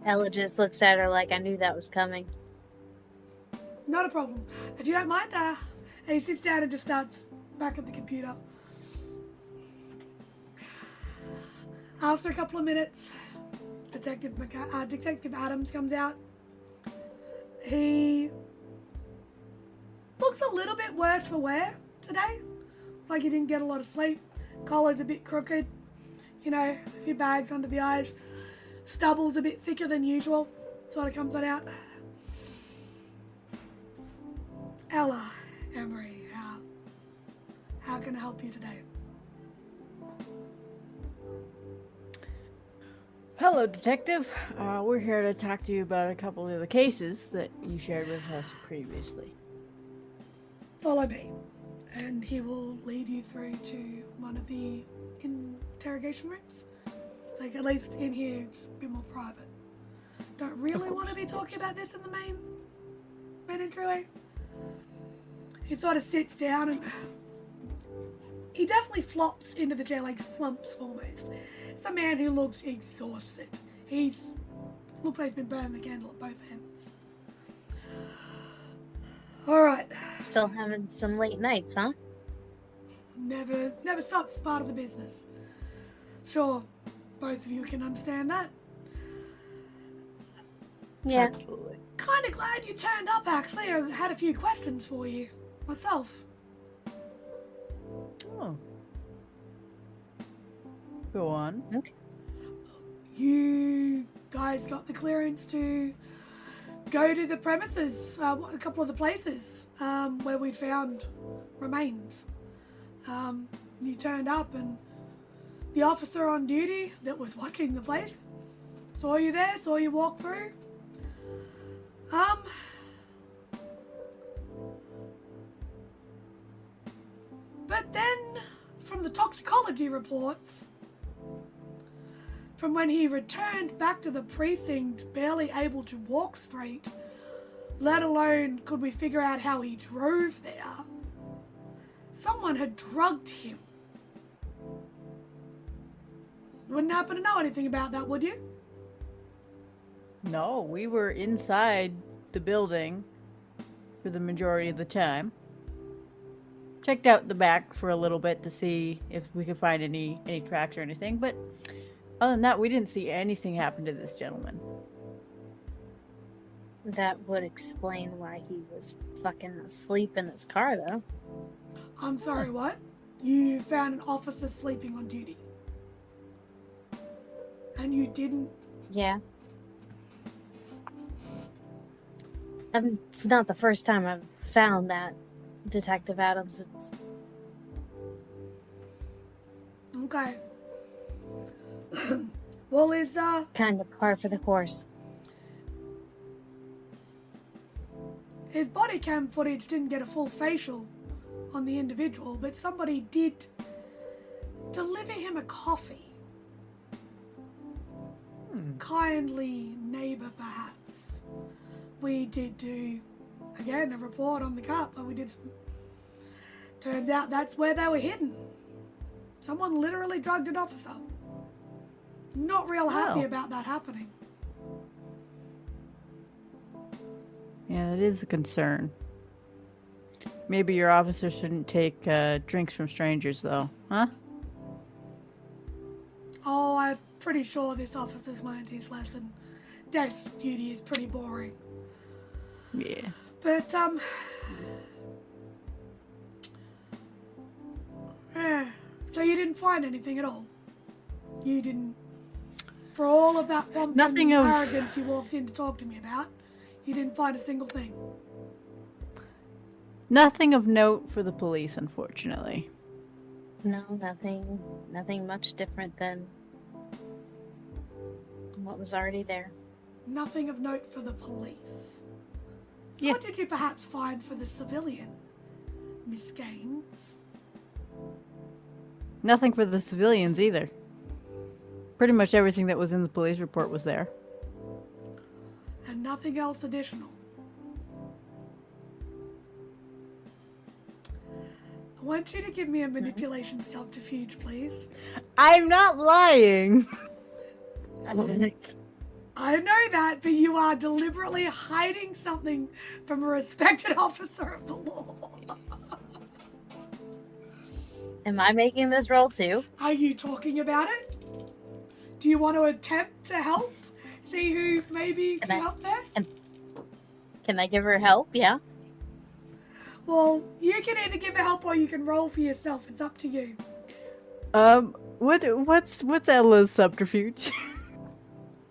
Ella just looks at her like I knew that was coming. Not a problem. If you don't mind, and he sits down and just starts back at the computer. After a couple of minutes, Detective Adams comes out. He looks a little bit worse for wear today. Like he didn't get a lot of sleep. Collar's a bit crooked. A few bags under the eyes. Stubble's a bit thicker than usual. Sort of comes on out. Ella, Emory, How can I help you today? Hello, Detective. We're here to talk to you about a couple of the cases that you shared with us previously. Follow me, and he will lead you through to one of the interrogation rooms. Like, at least in here, it's a bit more private. Don't really want to be talking about this in the main entryway. He sort of sits down and he definitely flops into the chair, like slumps almost. It's a man who looks exhausted. Looks like he's been burning the candle at both ends. Alright. Still having some late nights, huh? Never stops. It's part of the business. Sure, both of you can understand that. Yeah. Absolutely. Kind of glad you turned up, actually. I had a few questions for you myself. Oh. Go on. Okay. You guys got the clearance to go to the premises, a couple of the places where we'd found remains. You turned up and the officer on duty that was watching the place saw you there, saw you walk through. But then, from the toxicology reports, from when he returned back to the precinct, barely able to walk straight, let alone could we figure out how he drove there, someone had drugged him. You wouldn't happen to know anything about that, would you? No, we were inside the building for the majority of the time. Checked out the back for a little bit to see if we could find any tracks or anything, but other than that, we didn't see anything happen to this gentleman. That would explain why he was fucking asleep in his car, though. I'm sorry, what? You found an officer sleeping on duty. And you didn't... Yeah. It's not the first time I've found that, Detective Adams. It's... Okay. Well, is, kind of par for the course. his body cam footage didn't get a full facial on the individual, but somebody did deliver him a coffee. Kindly neighbor, perhaps. We did do, again, a report on the car, but we did some... Turns out that's where they were hidden. Someone literally drugged an officer. Not real happy about that happening. Yeah, that is a concern. Maybe your officer shouldn't take drinks from strangers, though, huh? Oh, I'm pretty sure this officer's learned his lesson. Desk duty is pretty boring. Yeah. But, so you didn't find anything at all? You didn't... For all of that pomp and arrogance you walked in to talk to me about, you didn't find a single thing? Nothing of note for the police, unfortunately. No, nothing much different than what was already there. Nothing of note for the police. So Yeah. what did you perhaps find for the civilian, Miss Gaines? Nothing for the civilians either. Pretty much everything that was in the police report was there. And nothing else additional? I want you to give me a manipulation subterfuge, please. I'm not lying! I know that, but you are deliberately hiding something from a respected officer of the law. Am I making this roll too? Are you talking about it? Do you want to attempt to help? See who maybe can help there? Can I give her help? Yeah. Well, you can either give her help or you can roll for yourself. It's up to you. What's Ella's subterfuge?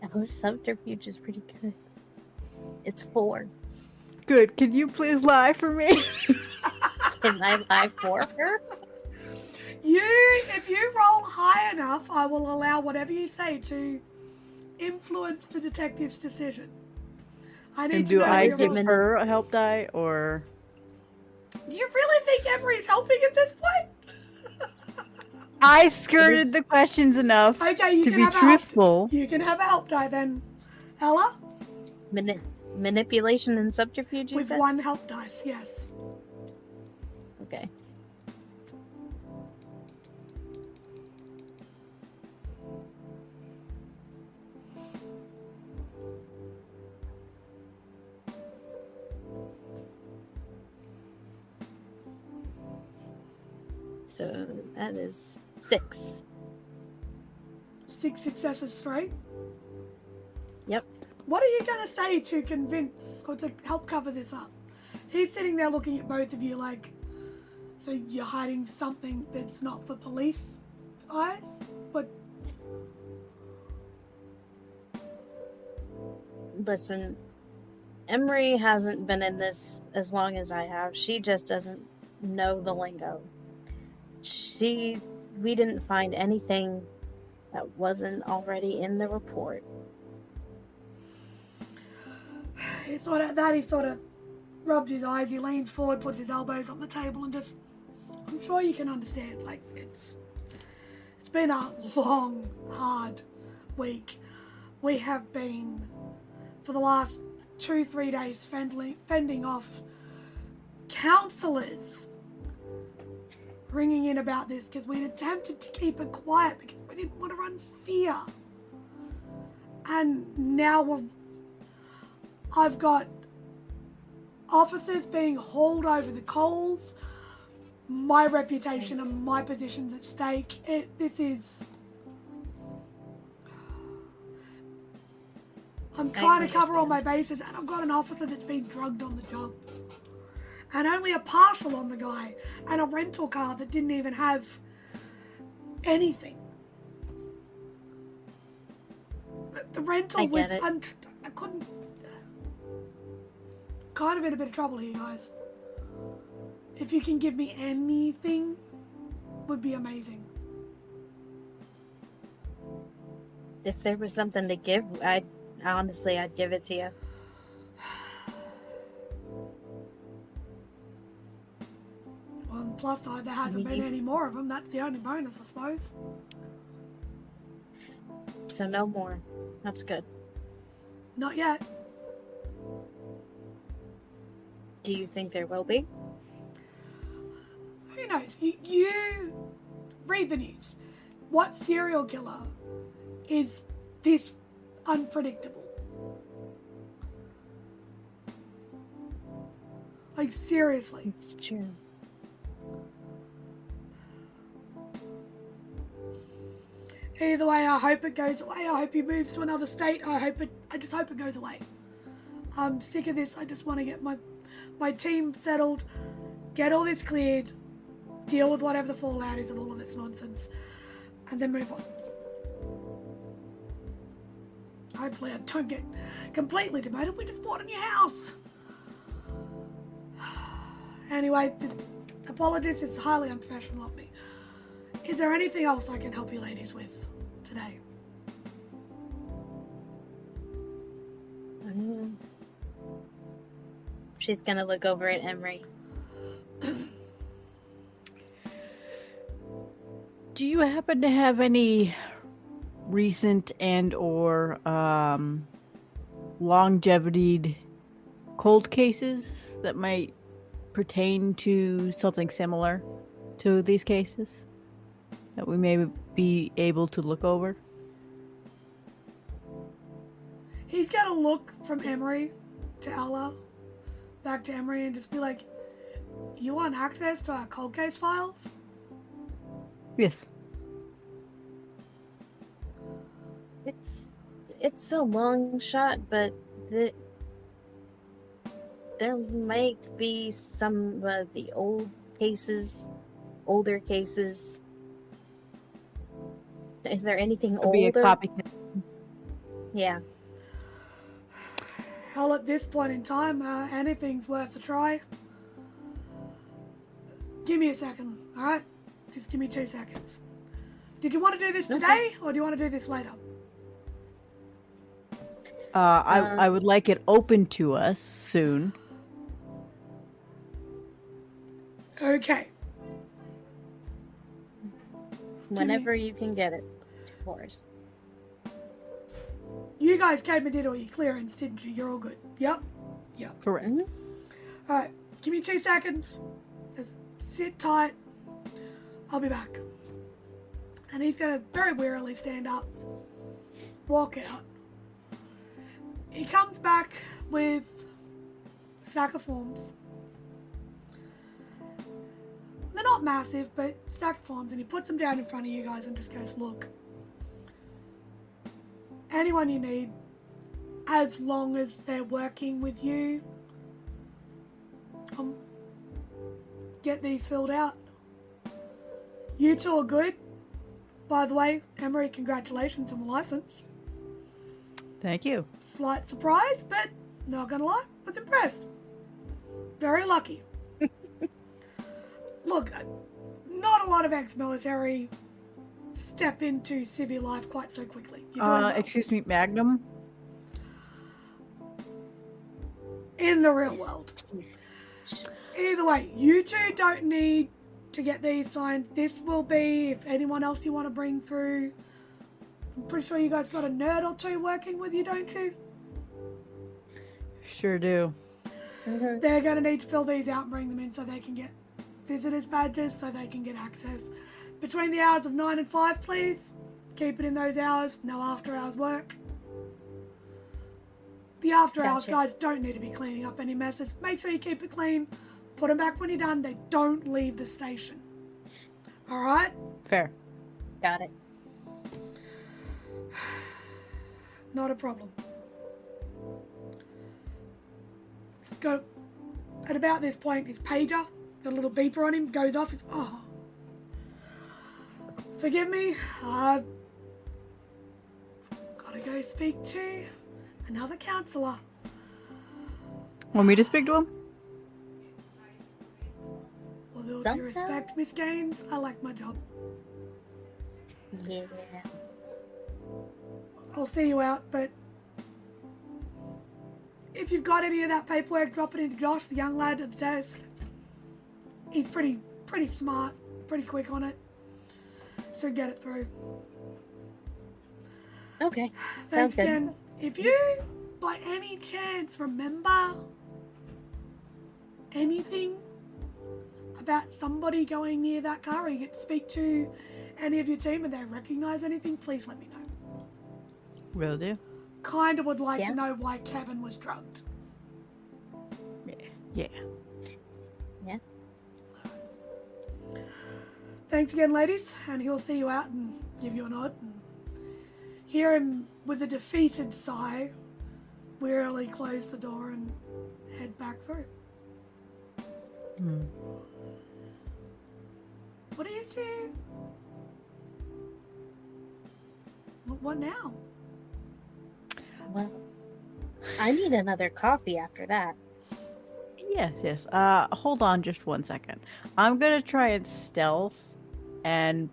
Ella's subterfuge is pretty good. It's 4. Good. Can you please lie for me? Can I lie for her? If you roll high enough, I will allow whatever you say to influence the detective's decision. I need And to do know I your give rolls. her a help die, or Do you really think Emory's helping at this point? I skirted the questions enough Okay, you to can be have truthful? You can have a help die then, Ella, Manipulation and subterfuge, you with said? 1 help dice. Yes. Okay. So that is 6. 6 successes straight. Yep. What are you going to say to convince or to help cover this up? He's sitting there looking at both of you like, so you're hiding something that's not for police eyes? But Listen, Emory hasn't been in this as long as I have. She just doesn't know the lingo. We didn't find anything that wasn't already in the report. he sort of rubs his eyes, he leans forward, puts his elbows on the table and just, I'm sure you can understand, like, it's been a long, hard week. We have been, for the last 2-3 days, fending off counsellors ringing in about this because we'd attempted to keep it quiet because we didn't want to run fear. And now I've got officers being hauled over the coals, my reputation and my position's at stake. I'm trying to cover all my bases, and I've got an officer that's been drugged on the job. And only a partial on the guy, and a rental car that didn't even have anything. The rental was... I couldn't... Kind of in a bit of trouble here, guys. If you can give me anything, would be amazing. If there was something to give, I'd give it to you. Well, on the plus side, there hasn't been any more of them. That's the only bonus, I suppose. So no more. That's good. Not yet. Do you think there will be? Who knows? You read the news. What serial killer is this unpredictable? Like, seriously. It's true. Either way, I hope it goes away. I hope he moves to another state. I just hope it goes away. I'm sick of this. I just want to get my team settled, get all this cleared, deal with whatever the fallout is of all of this nonsense, and then move on. Hopefully I don't get completely demoted. We just bought a new house. Anyway, apologies, it's highly unprofessional of me. Is there anything else I can help you ladies with today? She's gonna look over at Emory. Do you happen to have any recent and/or longevity cold cases that might pertain to something similar to these cases that we may be able to look over? He's gonna look from Emory to Ella, back to Emory, and just be like, you want access to our cold case files? Yes. It's a long shot, but there might be some of the older cases. Is there anything Could older? be a copycat. Yeah. Hell, at this point in time, anything's worth a try. Give me a second, alright? Just give me 2 seconds. Did you want to do this today, or do you want to do this later? I would like it open to us soon. Okay. Whenever you can get it for us. You guys came and did all your clearance, didn't you? You're all good. Yep. Yep. Correct. Alright, give me 2 seconds. Just sit tight. I'll be back. And he's going to very wearily stand up, walk out. He comes back with a stack of forms. They're not massive, but stack of forms, and he puts them down in front of you guys and just goes, look, anyone you need, as long as they're working with you, get these filled out. You two are good. By the way, Emory, congratulations on the license. Thank you. Slight surprise, but not gonna lie, was impressed. Very lucky. Look, not a lot of ex-military step into civil life quite so quickly. You're doing well. Excuse me, Magnum? In the real world. Either way, you two don't need to get these signed. This will be, if anyone else you want to bring through. I'm pretty sure you guys got a nerd or two working with you, don't you? Sure do. Mm-hmm. They're going to need to fill these out and bring them in so they can get visitors badges, so they can get access. Between the hours of 9 and 5, please. Keep it in those hours. No after hours work. The after hours guys don't need to be cleaning up any messes. Make sure you keep it clean. Put them back when you're done. They don't leave the station. Alright? Fair. Got it. Not a problem. Just go. At about this point, his pager, got a little beeper on him, goes off. It's, oh. Forgive me. I've got to go speak to another counsellor. Want me to speak to him? With all due respect, Miss Gaines, I like my job. Yeah. I'll see you out, but if you've got any of that paperwork, drop it into Josh, the young lad at the desk. He's pretty smart, pretty quick on it. Should get it through. Okay. Thanks Sounds good. again. If you, by any chance, remember anything about somebody going near that car, or you get to speak to any of your team and they recognize anything, please let me know. Will do. Kind of would like to know why Kevin was drugged. Yeah. Thanks again, ladies, and he'll see you out and give you a nod. And hear him with a defeated sigh, wearily close the door and head back through. What are you two? What now? Well, I need another coffee after that. Yes. Hold on just 1 second. I'm gonna try and stealth and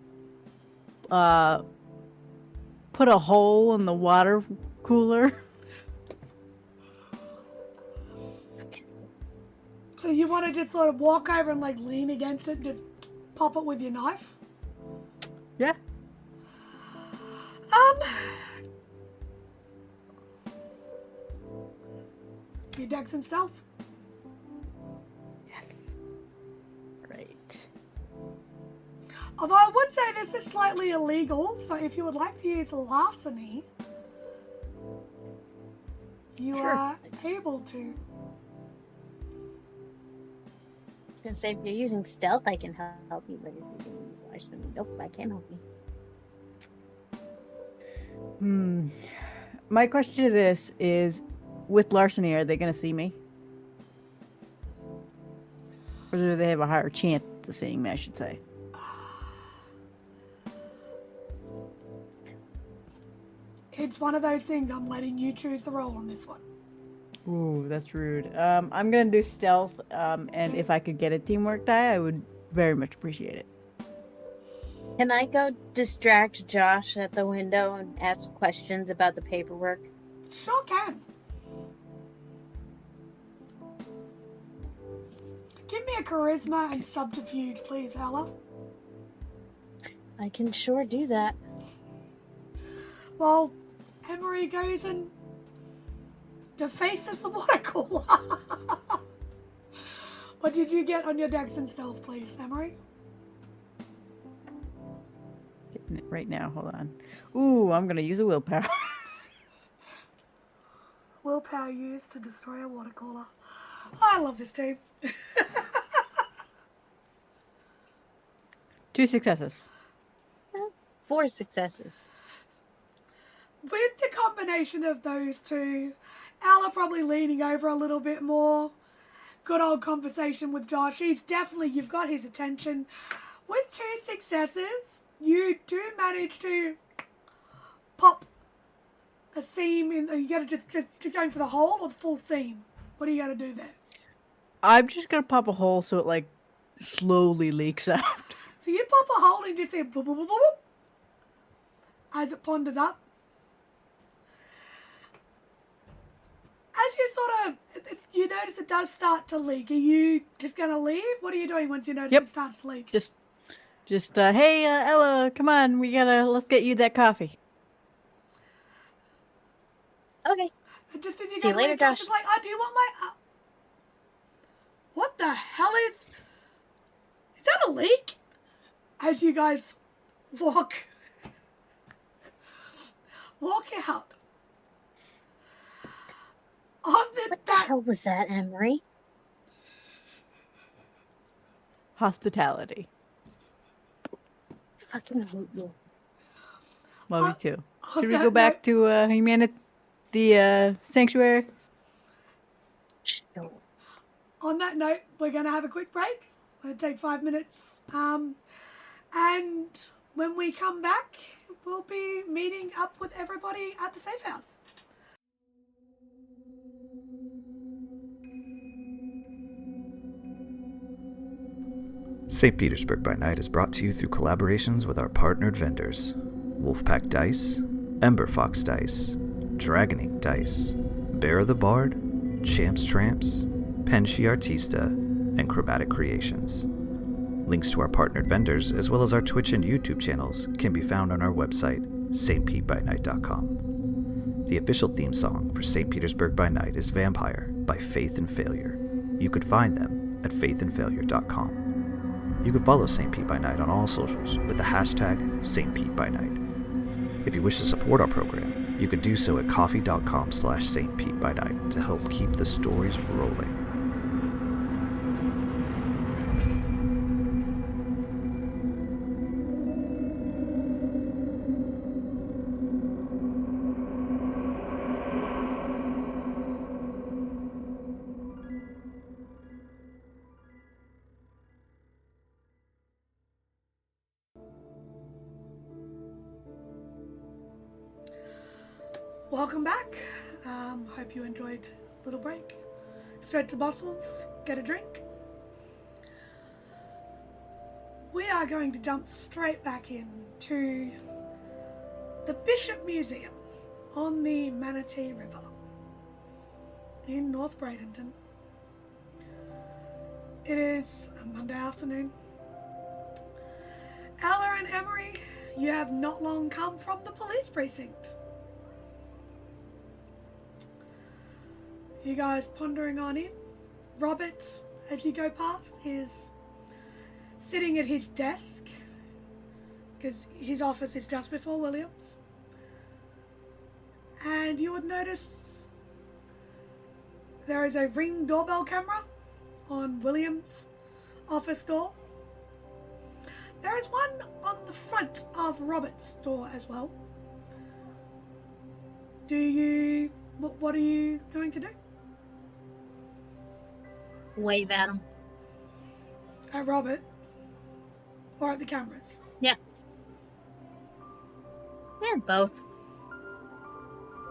put a hole in the water cooler. Okay. So you want to just sort of walk over and like lean against it and just pop it with your knife? Yeah. You deck some stealth? Yes. Great. Although I would say this is slightly illegal, so if you would like to use larceny, you are able to. I was gonna say, if you're using stealth, I can help you, but if you can use larceny, nope, I can't help you. My question to this is, with larceny, are they gonna see me? Or do they have a higher chance of seeing me, I should say? It's one of those things, I'm letting you choose the role on this one. Ooh, that's rude. I'm gonna do stealth, and if I could get a teamwork die, I would very much appreciate it. Can I go distract Josh at the window and ask questions about the paperwork? Sure can. Give me a charisma and subterfuge, please, Ella. I can sure do that. While Emory goes and defaces the water cooler. What did you get on your dex and stealth, please, Emory? Getting it right now. Hold on. Ooh, I'm gonna use a willpower. Willpower used to destroy a water cooler. I love this team. 2 successes. 4 successes. With the combination of those two, Ella probably leaning over a little bit more. Good old conversation with Josh. You've got his attention. With 2 successes, you do manage to pop a seam in. You gotta just going for the hole or the full seam. What do you gotta do there? I'm just gonna pop a hole so it like slowly leaks out. So you pop a hole and just say boop, boop, boop, boop, boop, as it ponders up. As you you notice it does start to leak. Are you just going to leave? What are you doing once you notice it starts to leak? Just hey, Ella, come on, let's get you that coffee. Okay. And just as you See you go later, leave, Josh. Josh is like, do you want my... What the hell is that a leak? As you guys walk out. What the hell was that, Emory? Hospitality. I fucking hate you. Love you too. Should we go back to the sanctuary? Sure. On that note, we're going to have a quick break. We're going to take 5 minutes. And when we come back, we'll be meeting up with everybody at the safe house. St. Petersburg by Night is brought to you through collaborations with our partnered vendors, Wolfpack Dice, Ember Fox Dice, Dragon Ink Dice, Bear the Bard, Champs Tramps, Penshi Artista, and Chromatic Creations. Links to our partnered vendors, as well as our Twitch and YouTube channels, can be found on our website, stpbynight.com. The official theme song for St. Petersburg by Night is Vampire by Faith and Failure. You could find them at faithandfailure.com. You can follow St. Pete by Night on all socials with the hashtag St. Pete by Night. If you wish to support our program, you can do so at coffee.com/St. Pete by Night to help keep the stories rolling. Welcome back. Hope you enjoyed a little break. Stretch the muscles, get a drink. We are going to jump straight back into the Bishop Museum on the Manatee River in North Bradenton. It is a Monday afternoon. Ella and Emory, you have not long come from the police precinct. You guys pondering on in. Robert, as you go past, is sitting at his desk because his office is just before Williams. And you would notice there is a Ring doorbell camera on Williams' office door. There is one on the front of Robert's door as well. What are you going to do? Wave at him. At Robert? Or at the cameras? Yeah. Yeah, both.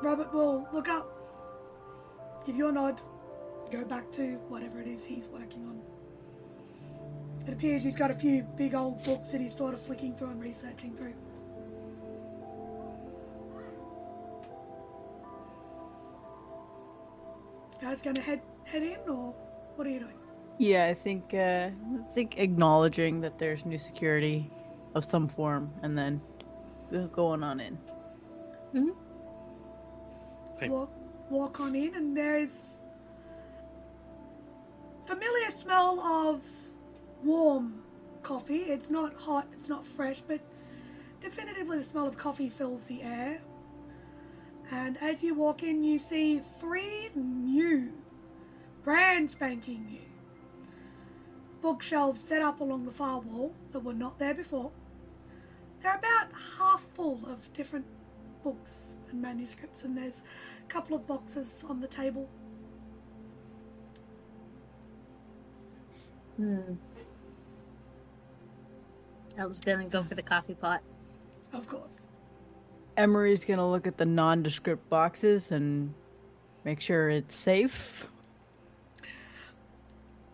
Robert will look up, give you a nod, go back to whatever it is he's working on. It appears he's got a few big old books that he's sort of flicking through and researching through. You guys gonna head in, or what are you doing? Yeah, I think acknowledging that there's new security of some form, and then going on in. Hey. Walk on in, and there's familiar smell of warm coffee. It's not hot, it's not fresh, but definitively the smell of coffee fills the air. And as you walk in, you see 3 new, brand spanking new bookshelves set up along the far wall that were not there before. They're about half full of different books and manuscripts, and there's a couple of boxes on the table. Ella's gonna go for the coffee pot. Of course. Emory's gonna look at the nondescript boxes and make sure it's safe.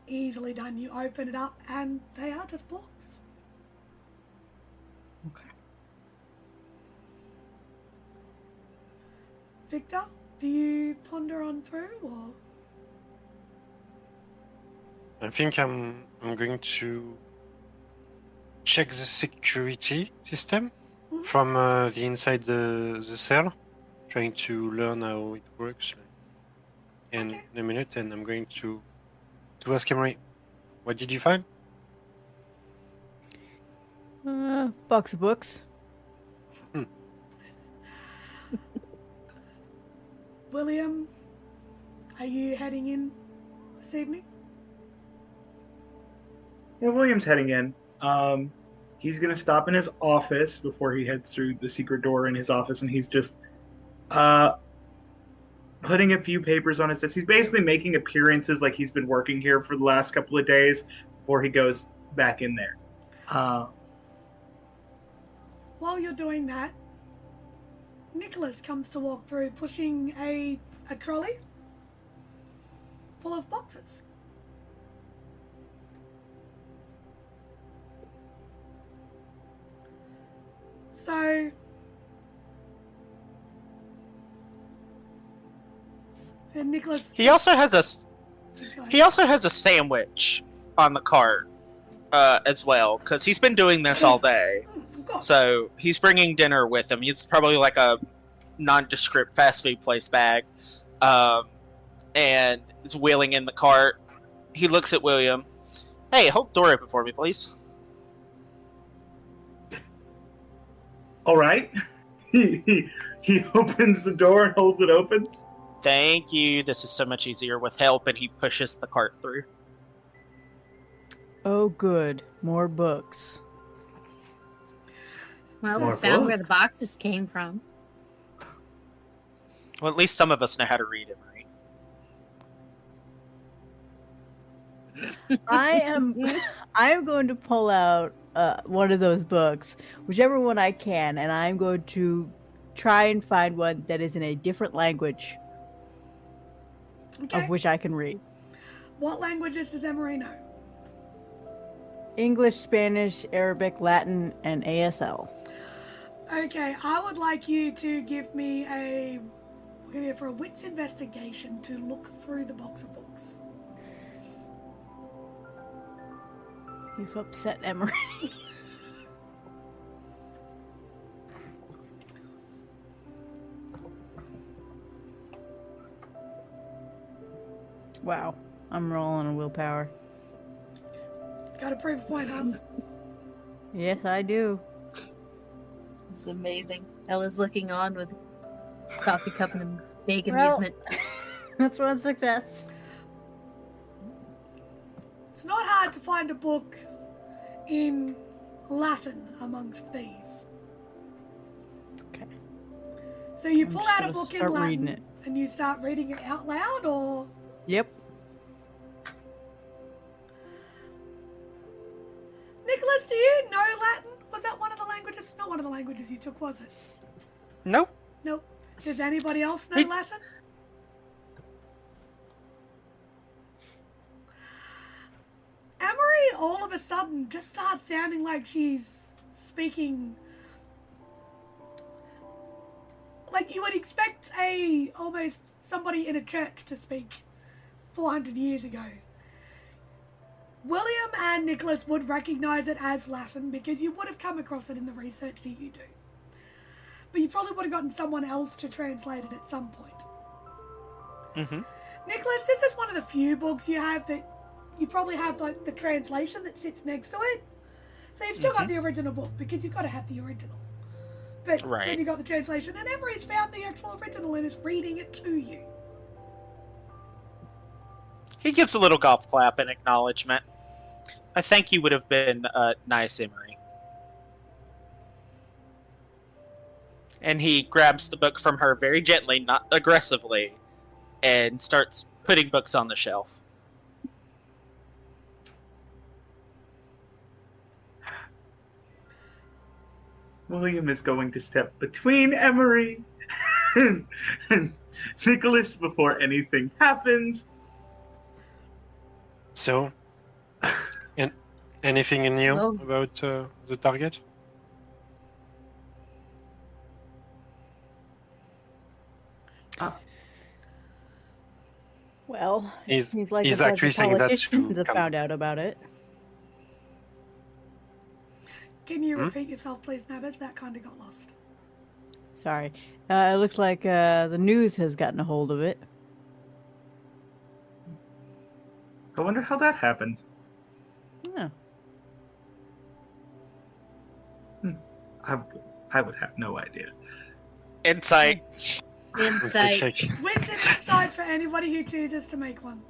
Easily done. You open it up and they are just books. Okay. Victor, do you ponder on through, or? I think I'm going to check the security system from the inside the cell, trying to learn how it works. And Okay. in a minute, and I'm going to ask Emory, what did you find? Box of books. William, are you heading in this evening? Yeah, William's heading in. He's gonna stop in his office before he heads through the secret door in his office, and he's just putting a few papers on his desk. He's basically making appearances like he's been working here for the last couple of days before he goes back in there. While you're doing that, Nicholas comes to walk through pushing a trolley full of boxes. So Nicholas, He also has a sandwich on the cart as well, because he's been doing this all day. So he's bringing dinner with him. It's probably like a nondescript fast food place bag, and is wheeling in the cart. He looks at William. Hey, hold the door open for me, please. All right. He opens the door and holds it open. Thank you. This is so much easier with help, and he pushes the cart through. Oh, good. More books. Well, More we found where the books. boxes came from. Well, at least some of us know how to read it, right? I am going to pull out one of those books, whichever one I can, and I'm going to try and find one that is in a different language okay. of which I can read. What languages does Emory know? English, Spanish, Arabic, Latin, and ASL. Okay, I would like you to give me we're going to go for a wits investigation to look through the box of books. You've upset Emory. Wow, I'm rolling a willpower. Got to prove a point, huh? Yes, I do. It's amazing. Ella's looking on with a coffee cup and a vague Well- amusement. That's one success. It's not hard to find a book in Latin amongst these. Okay. So you I'm pull just out a gonna book in start reading Latin it. and you start reading it out loud, or Yep. Nicholas, do you know Latin? Was that one of the languages? Not one of the languages you took, was it? Nope. Nope. Does anybody else know Hey. Latin? Emory all of a sudden just starts sounding like she's speaking like you would expect almost somebody in a church to speak 400 years ago. William and Nicholas would recognise it as Latin because you would have come across it in the research that you do. But you probably would have gotten someone else to translate it at some point. Mm-hmm. Nicholas, this is one of the few books you have that you probably have like the translation that sits next to it. So you've still got the original book because you've got to have the original. But then you got the translation, and Emory's found the actual original and is reading it to you. He gives a little golf clap in acknowledgement. I think you would have been nice, Emory. And he grabs the book from her very gently, not aggressively, and starts putting books on the shelf. William is going to step between Emory and Nicholas before anything happens. So, anything new Well- about the target? Well, it He's- seems like he's a bunch actually of saying that politicians to have come- found out about it. Can you repeat yourself, please, Nabbers? That kind of got lost. Sorry. It looks like the news has gotten a hold of it. I wonder how that happened. Yeah. I would have no idea. Insight. Let's Insight. check. Wins an insight for anybody who chooses to make one.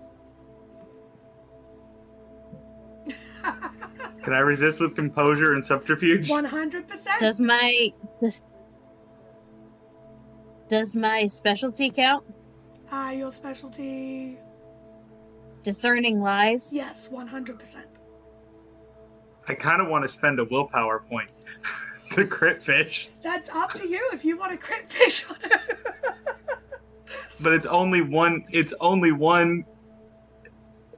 Can I resist with composure and subterfuge? 100%. Does my specialty count? Your specialty? Discerning lies? Yes, 100%. I kind of want to spend a willpower point to crit fish, That's up to you if you want to crit fish on it. but it's only one.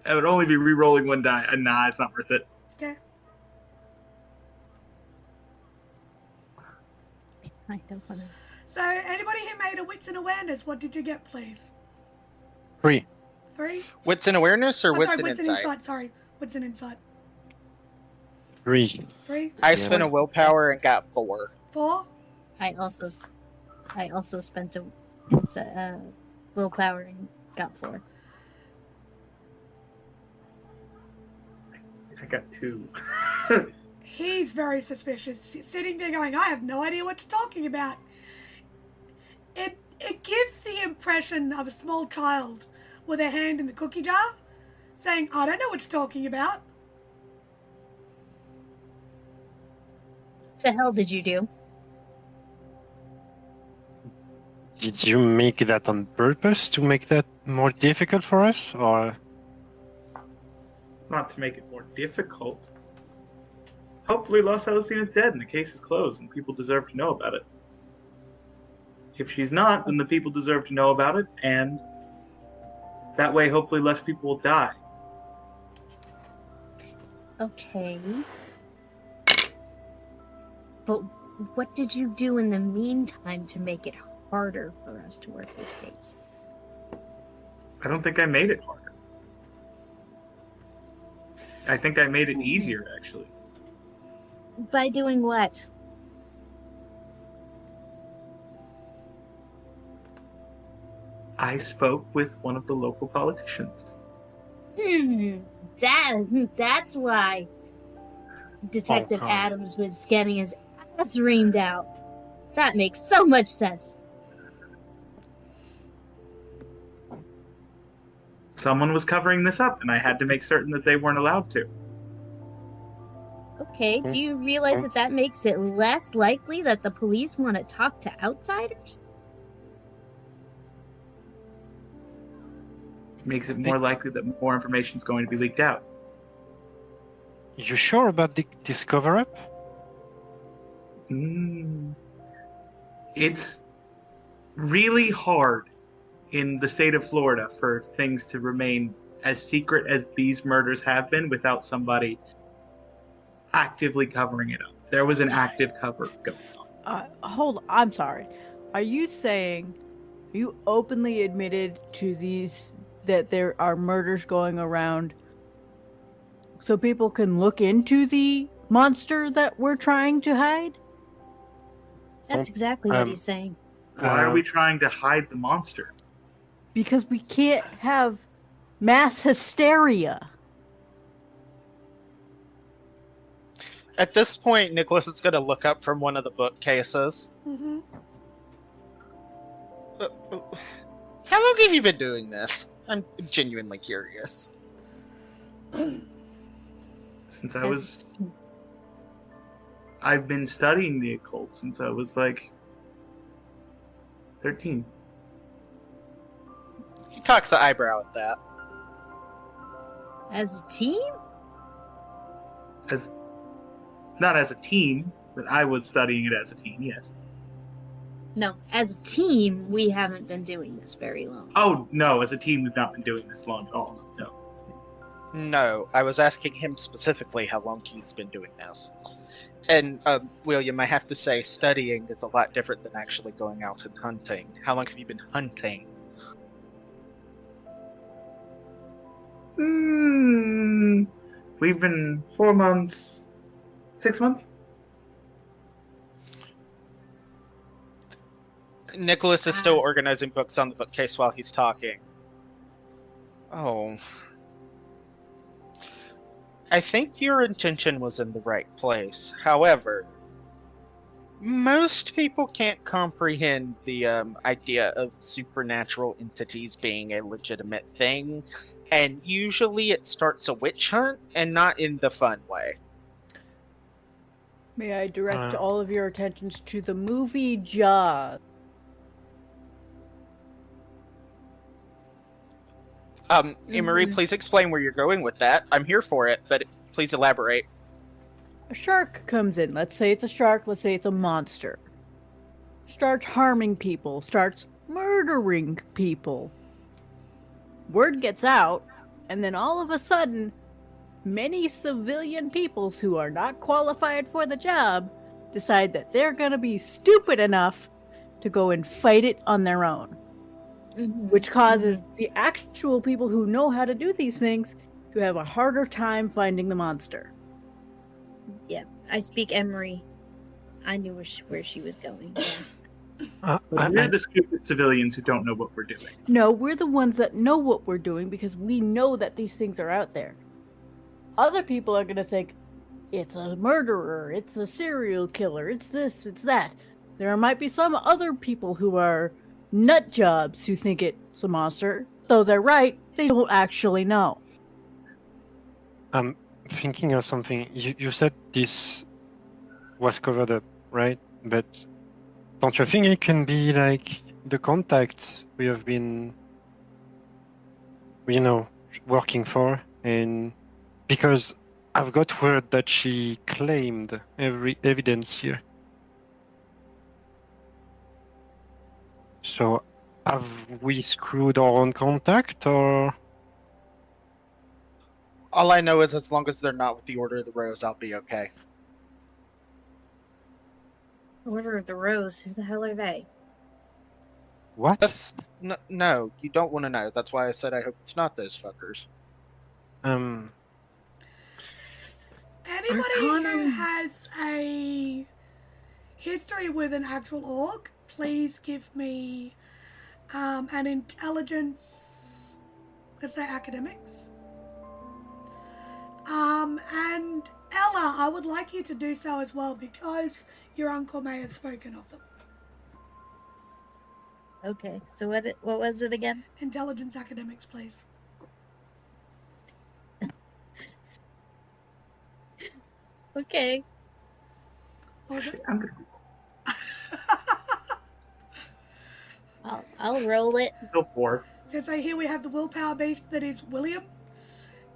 I would only be re-rolling one die. Nah, it's not worth it. Okay. I don't want to. So, anybody who made a wits and awareness, what did you get, please? 3. 3? Wits and awareness or Oh, wits sorry, and wits and insight? insight. Sorry, wits and insight. 3. 3? I Yeah. spent a willpower and got 4. 4? I also spent a willpower and got 4. I got 2. He's very suspicious, sitting there going, I have no idea what you're talking about. It gives the impression of a small child with their hand in the cookie jar, saying, I don't know what you're talking about. What the hell did you do? Did you make that on purpose to make that more difficult for us, or? Not to make it more difficult. Hopefully Los Celestine is dead and the case is closed and people deserve to know about it. If she's not, then the people deserve to know about it, and that way hopefully less people will die. Okay. But what did you do in the meantime to make it harder for us to work this case? I don't think I made it harder. I think I made it easier, actually. By doing what? I spoke with one of the local politicians. That's why Detective Oh, God. Adams was getting his ass reamed out. That makes so much sense. Someone was covering this up, and I had to make certain that they weren't allowed to. Okay, do you realize that makes it less likely that the police want to talk to outsiders? Makes it more likely that more information is going to be leaked out. You sure about this cover-up? It's really hard in the state of Florida for things to remain as secret as these murders have been without somebody actively covering it up. There was an active cover going on. Hold on, I'm sorry. Are you saying you openly admitted to these that there are murders going around so people can look into the monster that we're trying to hide? That's exactly what he's saying. Why are we trying to hide the monster? Because we can't have mass hysteria. At this point, Nicholas is going to look up from one of the bookcases. Mm-hmm. How long have you been doing this? I'm genuinely curious. Since I've been studying the occult since I was like 13. He cocks an eyebrow at that. As a team? Not as a team, but I was studying it as a team, yes. No, as a team, we haven't been doing this very long. Oh, no, as a team, we've not been doing this long at all. No. No, I was asking him specifically how long he's been doing this. And, William, I have to say, studying is a lot different than actually going out and hunting. How long have you been hunting? We've been 4 months, 6 months? Nicholas is still organizing books on the bookcase while he's talking. Oh. I think your intention was in the right place. However, most people can't comprehend the idea of supernatural entities being a legitimate thing, and usually it starts a witch hunt, and not in the fun way. May I direct all of your attentions to the movie Jaws? Emory, please explain where you're going with that. I'm here for it, but please elaborate. A shark comes in. Let's say it's a shark. Let's say it's a monster. Starts harming people. Starts murdering people. Word gets out, and then all of a sudden, many civilian peoples who are not qualified for the job decide that they're going to be stupid enough to go and fight it on their own. Which causes the actual people who know how to do these things to have a harder time finding the monster. Yeah, I speak Emory. I knew where she was going. We're the stupid civilians who don't know what we're doing. No, we're the ones that know what we're doing because we know that these things are out there. Other people are going to think, it's a murderer, it's a serial killer, it's this, it's that. There might be some other people who are nut jobs who think it's a monster, though they're right, they don't actually know. I'm thinking of something. You said this was covered up, right? But don't you think it can be like the contacts we have been, working for? And because I've got word that she claimed every evidence here. So, have we screwed our own contact, or...? All I know is as long as they're not with the Order of the Rose, I'll be okay. Order of the Rose? Who the hell are they? What? No, you don't want to know. That's why I said I hope it's not those fuckers. Anybody who has a history with an actual orc, please give me an intelligence, let's say academics. And Ella, I would like you to do so as well because your uncle may have spoken of them. Okay, so what was it again? Intelligence academics, please. Okay. What was it? I'm gonna I'll roll it. go for. So here we have the willpower beast that is William,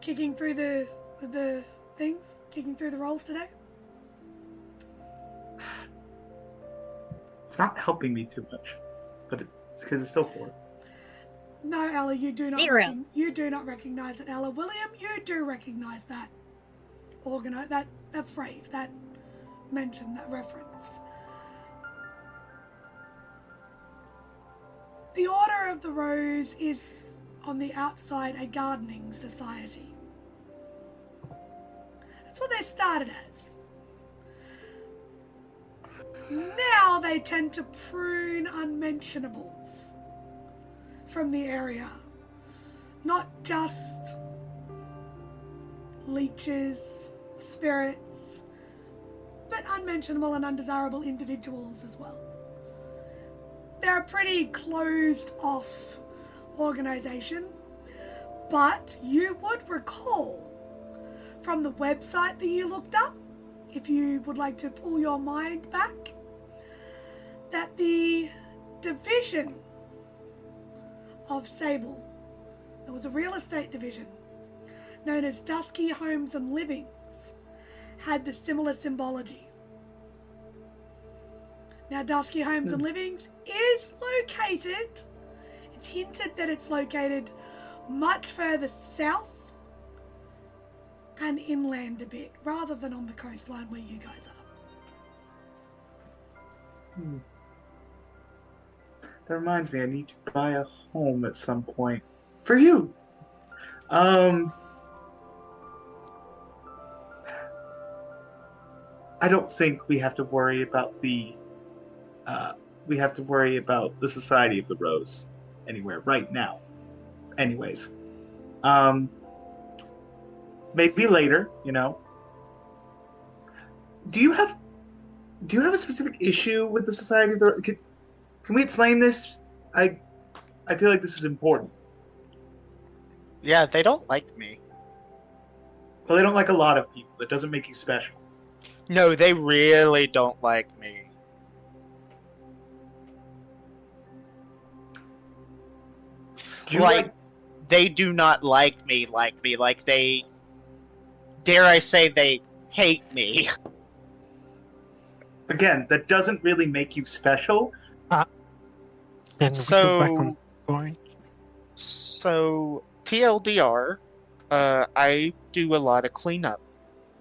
kicking through the things, kicking through the rolls today. It's not helping me too much, but it's because it's still 4. No, Ella, you do not. 0. You do not recognize it, Ella. William, you do recognize that. that phrase, that mention, that reference. The Order of the Rose is, on the outside, a gardening society. That's what they started as. Now they tend to prune unmentionables from the area. Not just leeches, spirits, but unmentionable and undesirable individuals as well. They're a pretty closed-off organisation, but you would recall from the website that you looked up, if you would like to pull your mind back, that the division of Sable, there was a real estate division known as Dusky Homes and Livings, had the similar symbology. Now, Dusky Homes and Livings is located, it's hinted that it's located much further south and inland a bit, rather than on the coastline where you guys are. That reminds me, I need to buy a home at some point. For you! I don't think we have to worry about the Society of the Rose anywhere right now. Anyways. Maybe later, you know. Do you have a specific issue with the Society of the Rose? Can we explain this? I feel like this is important. Yeah, they don't like me. Well, they don't like a lot of people. That doesn't make you special. No, they really don't like me. They do not like me. Like they, dare I say, they hate me. Again, that doesn't really make you special. And we go back on point. So, TLDR, I do a lot of cleanup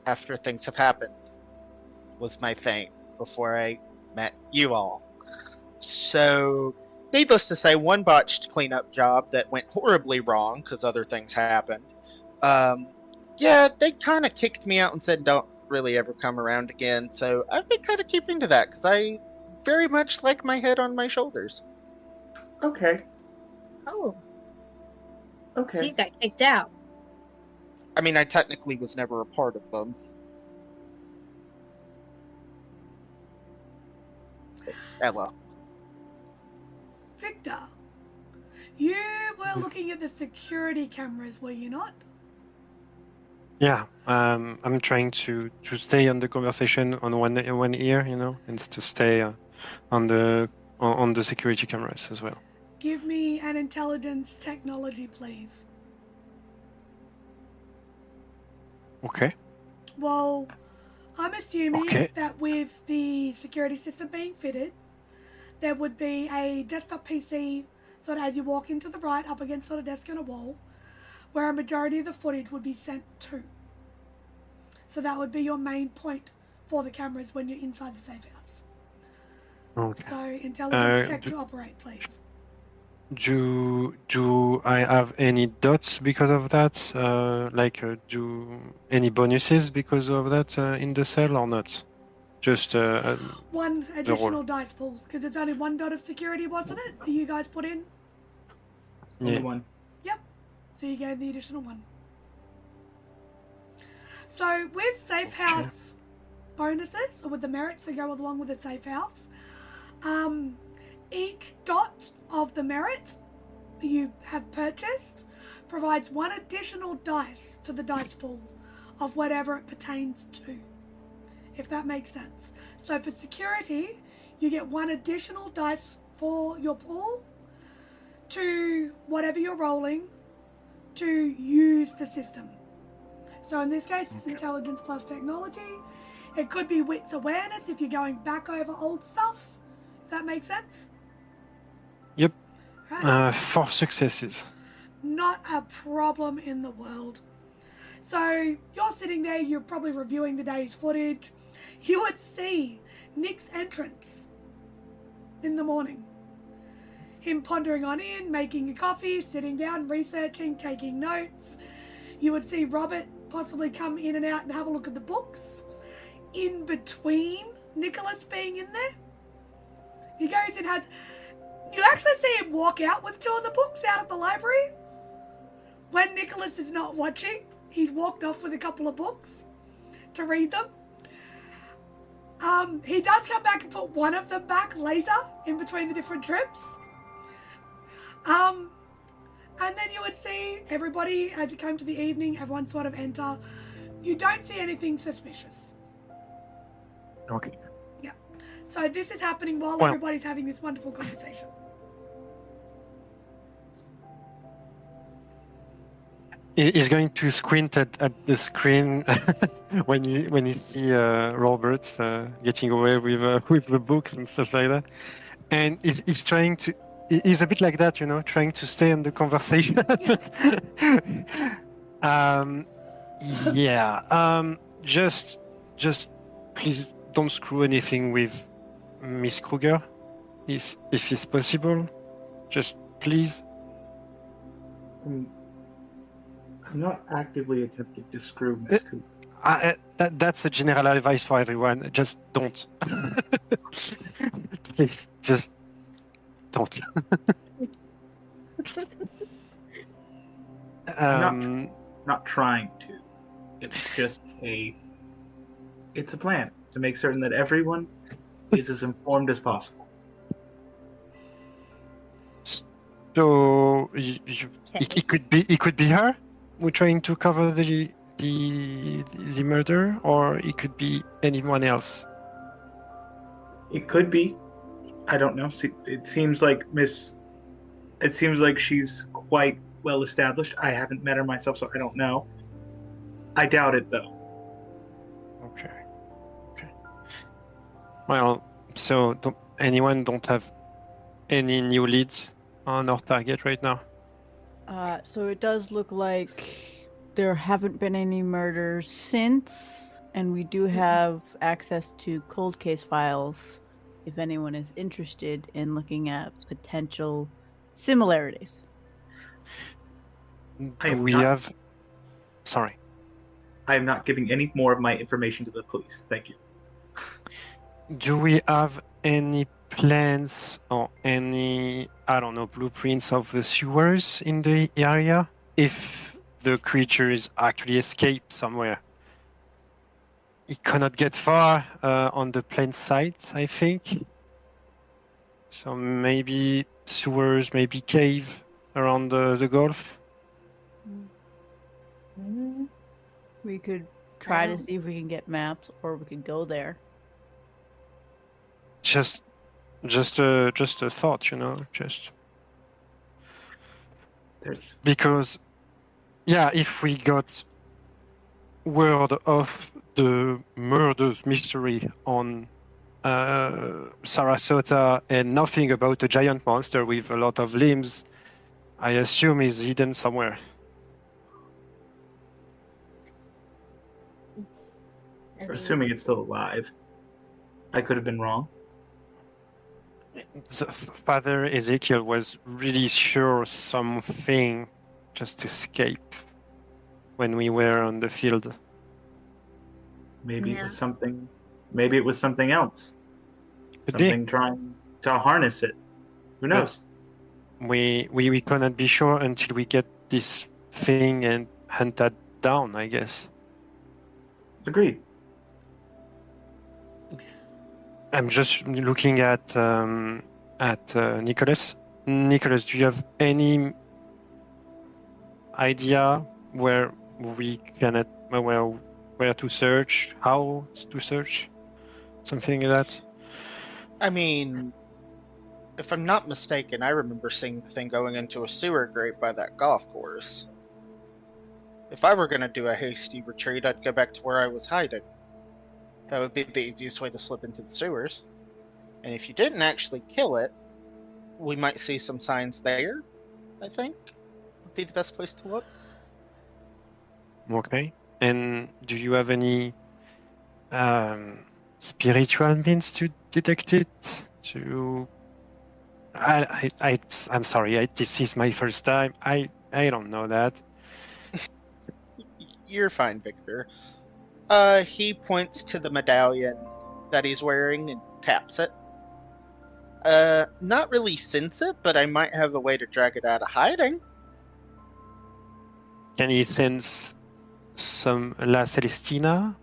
after things have happened, was my thing, before I met you all. So, needless to say, one botched cleanup job that went horribly wrong, because other things happened. Yeah, they kind of kicked me out and said don't really ever come around again, so I've been kind of keeping to that, because I very much like my head on my shoulders. Okay. Oh, Okay. so you got kicked out. I mean, I technically was never a part of them. Ella. Victor, you were looking at the security cameras, were you not? Yeah, I'm trying to stay on the conversation on one ear, you know, and to stay on the security cameras as well. Give me an intelligence technology, please. Okay. Well, I'm assuming Okay. that with the security system being fitted, there would be a desktop PC, sort of as you walk into the right, up against sort of desk on a wall, where a majority of the footage would be sent to. So that would be your main point for the cameras when you're inside the safe house. Okay. So intelligence tech to operate, please. Do I have any dots because of that? Do any bonuses because of that in the cell or not? Just One additional dice pool, because it's only one dot of security, wasn't it, that you guys put in? Only yeah. one. Yep. So you gave the additional one. So with safe house bonuses, or with the merits that go along with the safe house, each dot of the merit that you have purchased provides one additional dice to the dice pool of whatever it pertains to, if that makes sense. So for security, you get one additional dice for your pool to whatever you're rolling to use the system. So in this case, it's intelligence plus technology. It could be wits awareness if you're going back over old stuff, if that makes sense. Yep. Right. 4 successes. Not a problem in the world. So you're sitting there, you're probably reviewing the day's footage. You would see Nick's entrance in the morning. Him pondering on in, making a coffee, sitting down, researching, taking notes. You would see Robert possibly come in and out and have a look at the books. In between Nicholas being in there, he goes and has... You actually see him walk out with 2 of the books out of the library. When Nicholas is not watching, he's walked off with a couple of books to read them. He does come back and put one of them back later in between the different trips. And then you would see everybody, as it came to the evening, everyone sort of enter. You don't see anything suspicious. Okay. Yeah. So this is happening while Well- everybody's having this wonderful conversation. He's going to squint at the screen when he see Robert getting away with the books and stuff like that, and he's trying to. He's a bit like that, you know, trying to stay in the conversation. But, just please don't screw anything with Miss Kruger, if it's possible. Just please. I'm not actively attempting to screw Miss Cooper. That's a general advice for everyone. Just don't. Please, just don't. Not trying to. It's just it's a plan to make certain that everyone is as informed as possible. So it could be her. We're trying to cover the murder, or it could be anyone else. It could be. I don't know. It seems like she's quite well established. I haven't met her myself, so I don't know. I doubt it, though. Okay. Well, so anyone don't have any new leads on our target right now? So it does look like there haven't been any murders since, and we do have access to cold case files if anyone is interested in looking at potential similarities. Sorry. I am not giving any more of my information to the police. Thank you. Do we have any plans or any, I don't know, blueprints of the sewers in the area? If the creature is actually escaped somewhere. It cannot get far on the plain sight, I think. So maybe sewers, maybe cave around the Gulf. We could try to see if we can get maps, or we could go there. Just a thought, you know, because, yeah, if we got word of the murders mystery on Sarasota and nothing about a giant monster with a lot of limbs, I assume is hidden somewhere. We're assuming it's still alive. I could have been wrong. Father Ezekiel was really sure something just escaped when we were on the field. Maybe it was something. Maybe it was something else. Could be. Something trying to harness it. Who knows? We cannot be sure until we get this thing and hunt that down, I guess. Agreed. I'm just looking at Nicholas. Nicholas, do you have any idea where we can where to search, how to search, something like that? I mean, if I'm not mistaken, I remember seeing the thing going into a sewer grate by that golf course. If I were going to do a hasty retreat, I'd go back to where I was hiding. That would be the easiest way to slip into the sewers. And if you didn't actually kill it, we might see some signs there, I think. Would be the best place to look. Okay. And do you have any spiritual means to detect it? I'm sorry. This is my first time. I don't know that. You're fine, Victor. He points to the medallion that he's wearing and taps it. Not really sense it, but I might have a way to drag it out of hiding. Can he sense some La Celestina?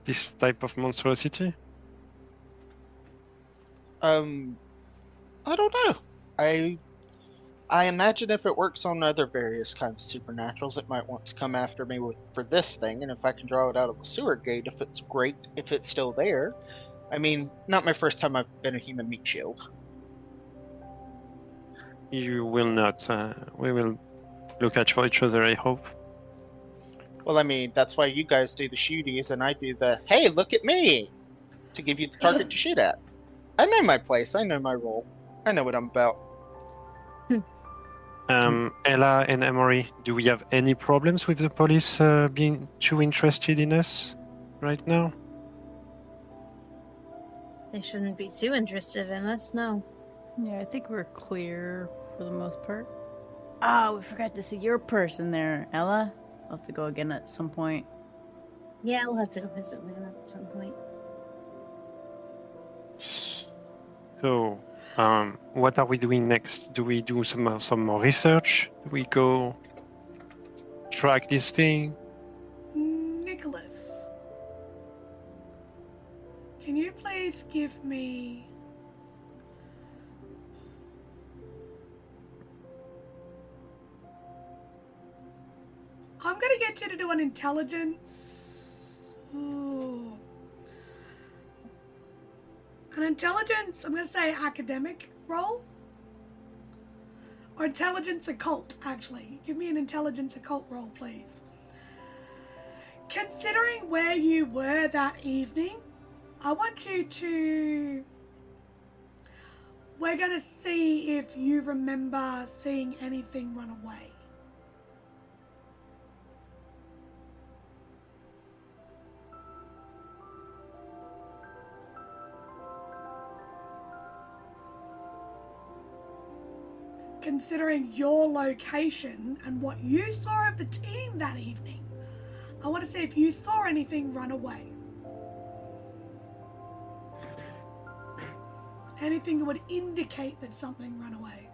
This type of monstrosity? I don't know. I imagine if it works on other various kinds of supernaturals, it might want to come after me for this thing, and if I can draw it out of the sewer gate, if it's still there. I mean, not my first time I've been a human meat shield. You will not. We will look out for each other, I hope. Well, I mean, that's why you guys do the shooties, and I do the, hey, look at me, to give you the target to shoot at. I know my place. I know my role. I know what I'm about. Ella and Emory, do we have any problems with the police being too interested in us right now? They shouldn't be too interested in us, no. Yeah, I think we're clear for the most part. Ah, we forgot to see your person there, Ella. I'll have to go again at some point. Yeah, we'll have to go visit Luna at some point. So, what are we doing next? Do we do some more research? Do we go track this thing? Nicholas, can you please give me I'm gonna get you to do an intelligence. Ooh. An intelligence, I'm gonna say academic roll. Or intelligence occult, actually. Give me an intelligence occult roll, please. Considering where you were that evening, I want you to... We're gonna see if you remember seeing anything run away. Considering your location and what you saw of the team that evening, I want to see if you saw anything run away. Anything that would indicate that something ran away.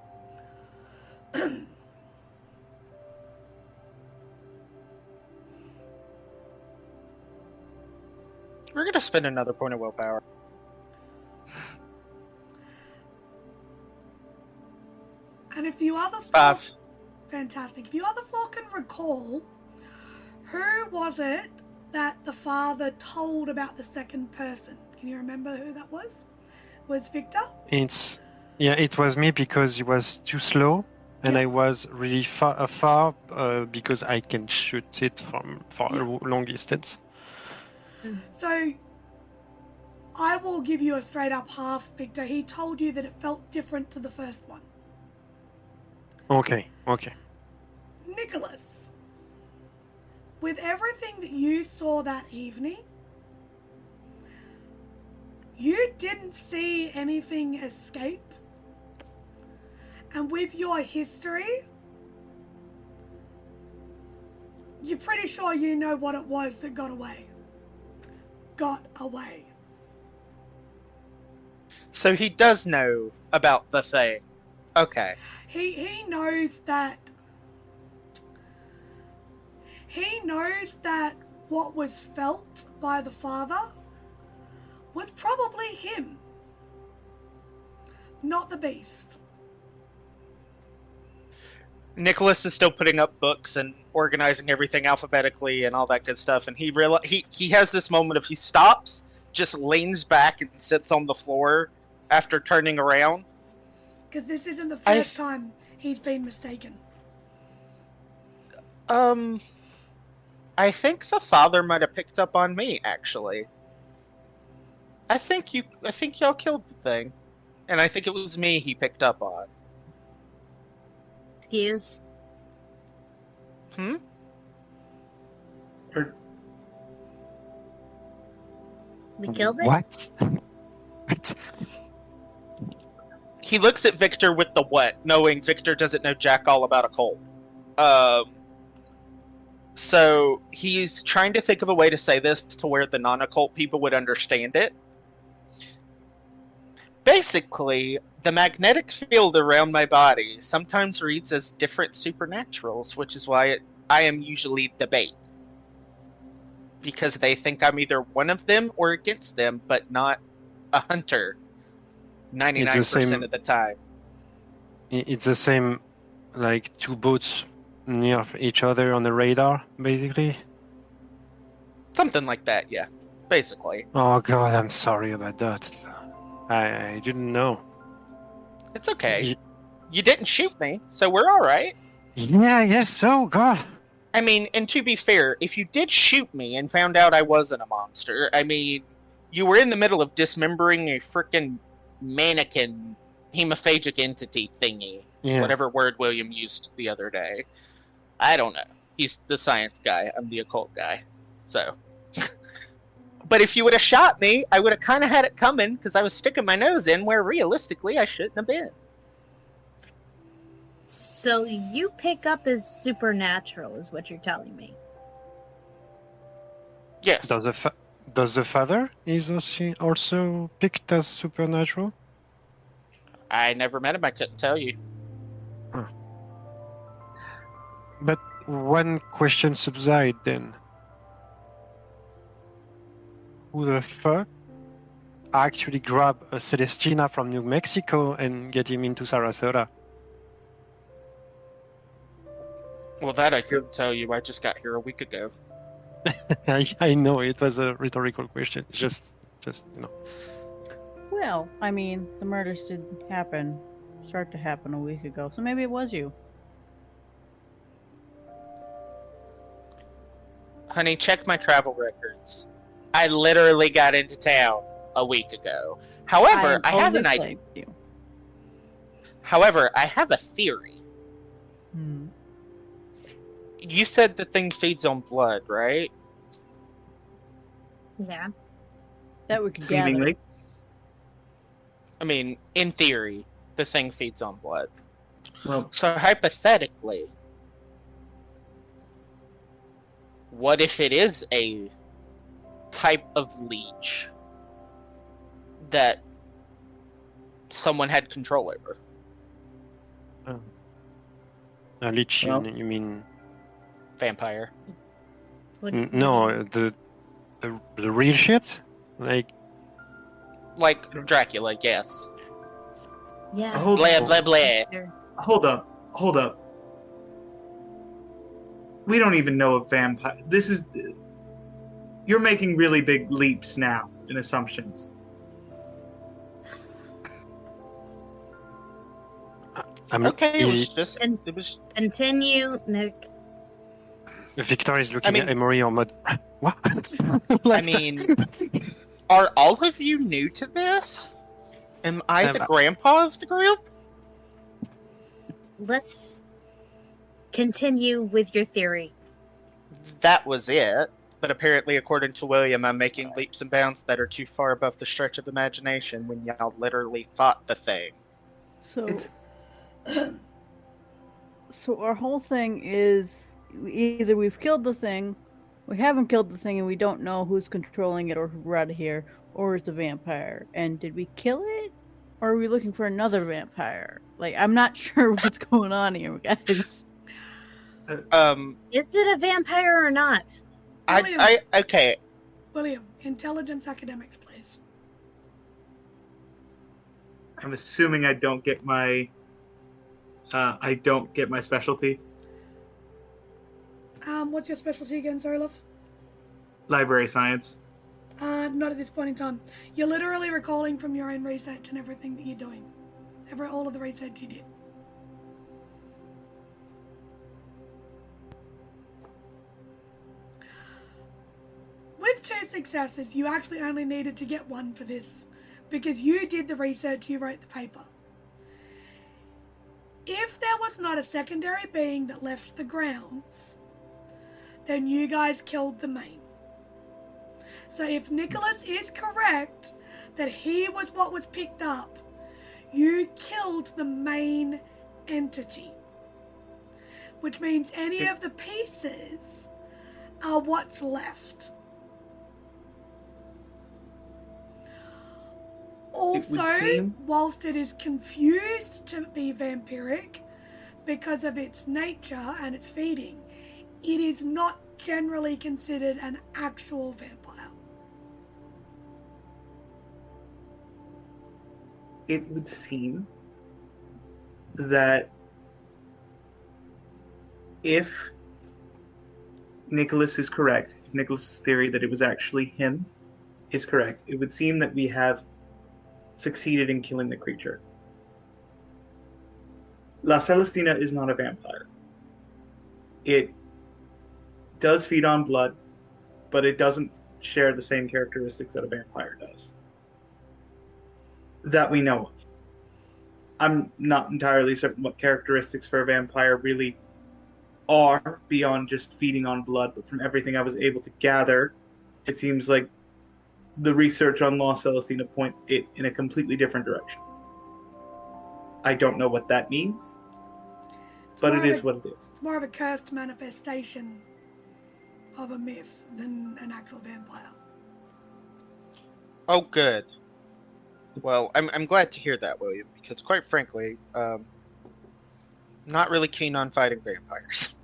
We're gonna spend another point of willpower. And if you other four, 5. fantastic. If you other four can recall, who was it that the father told about the second person? Can you remember who that was? Was Victor? It was me because he was too slow, and I was really far because I can shoot it from far a long distance. So I will give you a straight up half, Victor. He told you that it felt different to the first one. Okay. Nicholas, with everything that you saw that evening, you didn't see anything escape. And with your history, you're pretty sure you know what it was that got away. So he does know about the thing. Okay. He knows that what was felt by the father was probably him, not the beast. Nicholas is still putting up books and organizing everything alphabetically and all that good stuff, and he has this moment of he stops, just leans back and sits on the floor after turning around. Because this isn't the first time he's been mistaken. I think the father might have picked up on me, actually. I think y'all killed the thing. And I think it was me he picked up on. Excuse? Or We killed it? What? What? He looks at Victor with the what, knowing Victor doesn't know jack all about a cult. So he's trying to think of a way to say this to where the non-occult people would understand it. Basically, the magnetic field around my body sometimes reads as different supernaturals, which is why I am usually the bait. Because they think I'm either one of them or against them, but not a hunter 99% of the time. It's the same, like two boats near each other on the radar, basically. Something like that, yeah. Basically. Oh god, I'm sorry about that. I didn't know. It's okay. You didn't shoot me, so we're alright. Yeah, I guess so, god. I mean, and to be fair, if you did shoot me and found out I wasn't a monster, I mean, you were in the middle of dismembering a frickin' mannequin hemophagic entity thingy. Yeah. Whatever word William used the other day. I don't know. He's the science guy. I'm the occult guy. So. But if you would have shot me, I would have kind of had it coming, because I was sticking my nose in where realistically I shouldn't have been. So you pick up as supernatural, is what you're telling me. Yes. Does the father is also picked as supernatural? I never met him. I couldn't tell you. But one question subside then. Who the fuck actually grab a Celestina from New Mexico and get him into Sarasota? Well, that I couldn't tell you. I just got here a week ago. I know it was a rhetorical question. Just you know. Well, I mean, the murders did start to happen a week ago, so maybe it was you. Honey, check my travel records. I literally got into town a week ago. However, I have an idea. However, I have a theory. You said the thing feeds on blood, right? Yeah. That we could seemingly. gather. I mean, in theory, the thing feeds on blood. Well, So hypothetically, what if it is a type of leech that someone had control over? A leech, Well- you mean? Vampire. No, the real shit? Like, Dracula, yes. Yeah. Blah, blah, blah. Hold up. We don't even know a vampire. You're making really big leaps now in assumptions. I'm Okay, it was Continue, Nick. Victor is looking mean- at Emory on mode. What? I mean, are all of you new to this? Am I the grandpa of the group? Let's continue with your theory. That was it. But apparently, according to William, I'm making leaps and bounds that are too far above the stretch of imagination when y'all literally fought the thing. So, It's- so our whole thing is either we've killed the thing, we haven't killed the thing, and we don't know who's controlling it or who brought it here, or it's a vampire. And did we kill it, or are we looking for another vampire? Like, I'm not sure what's going on here, guys. Is it a vampire or not? Okay. William, intelligence academics, please. I'm assuming I don't get my specialty. What's your specialty again, sorry, love? Library science. Not at this point in time. You're literally recalling from your own research and everything that you're doing. All of the research you did. With 2 successes, you actually only needed to get 1 for this, because you did the research, you wrote the paper. If there was not a secondary being that left the grounds, then you guys killed the main. So if Nicholas is correct that he was what was picked up, you killed the main entity. Which means any of the pieces are what's left. Also, whilst it is confused to be vampiric because of its nature and its feeding, it is not generally considered an actual vampire. It would seem that if Nicholas is correct, if Nicholas's theory that it was actually him is correct, it would seem that we have succeeded in killing the creature. La Celestina is not a vampire. It does feed on blood, but it doesn't share the same characteristics that a vampire does. That we know of. I'm not entirely certain what characteristics for a vampire really are beyond just feeding on blood, but from everything I was able to gather, it seems like the research on La Celestina point it in a completely different direction. I don't know what that means, but it is what it is. It's more of a cursed manifestation of a myth than an actual vampire. Oh, good. Well, I'm glad to hear that, William, because quite frankly, not really keen on fighting vampires.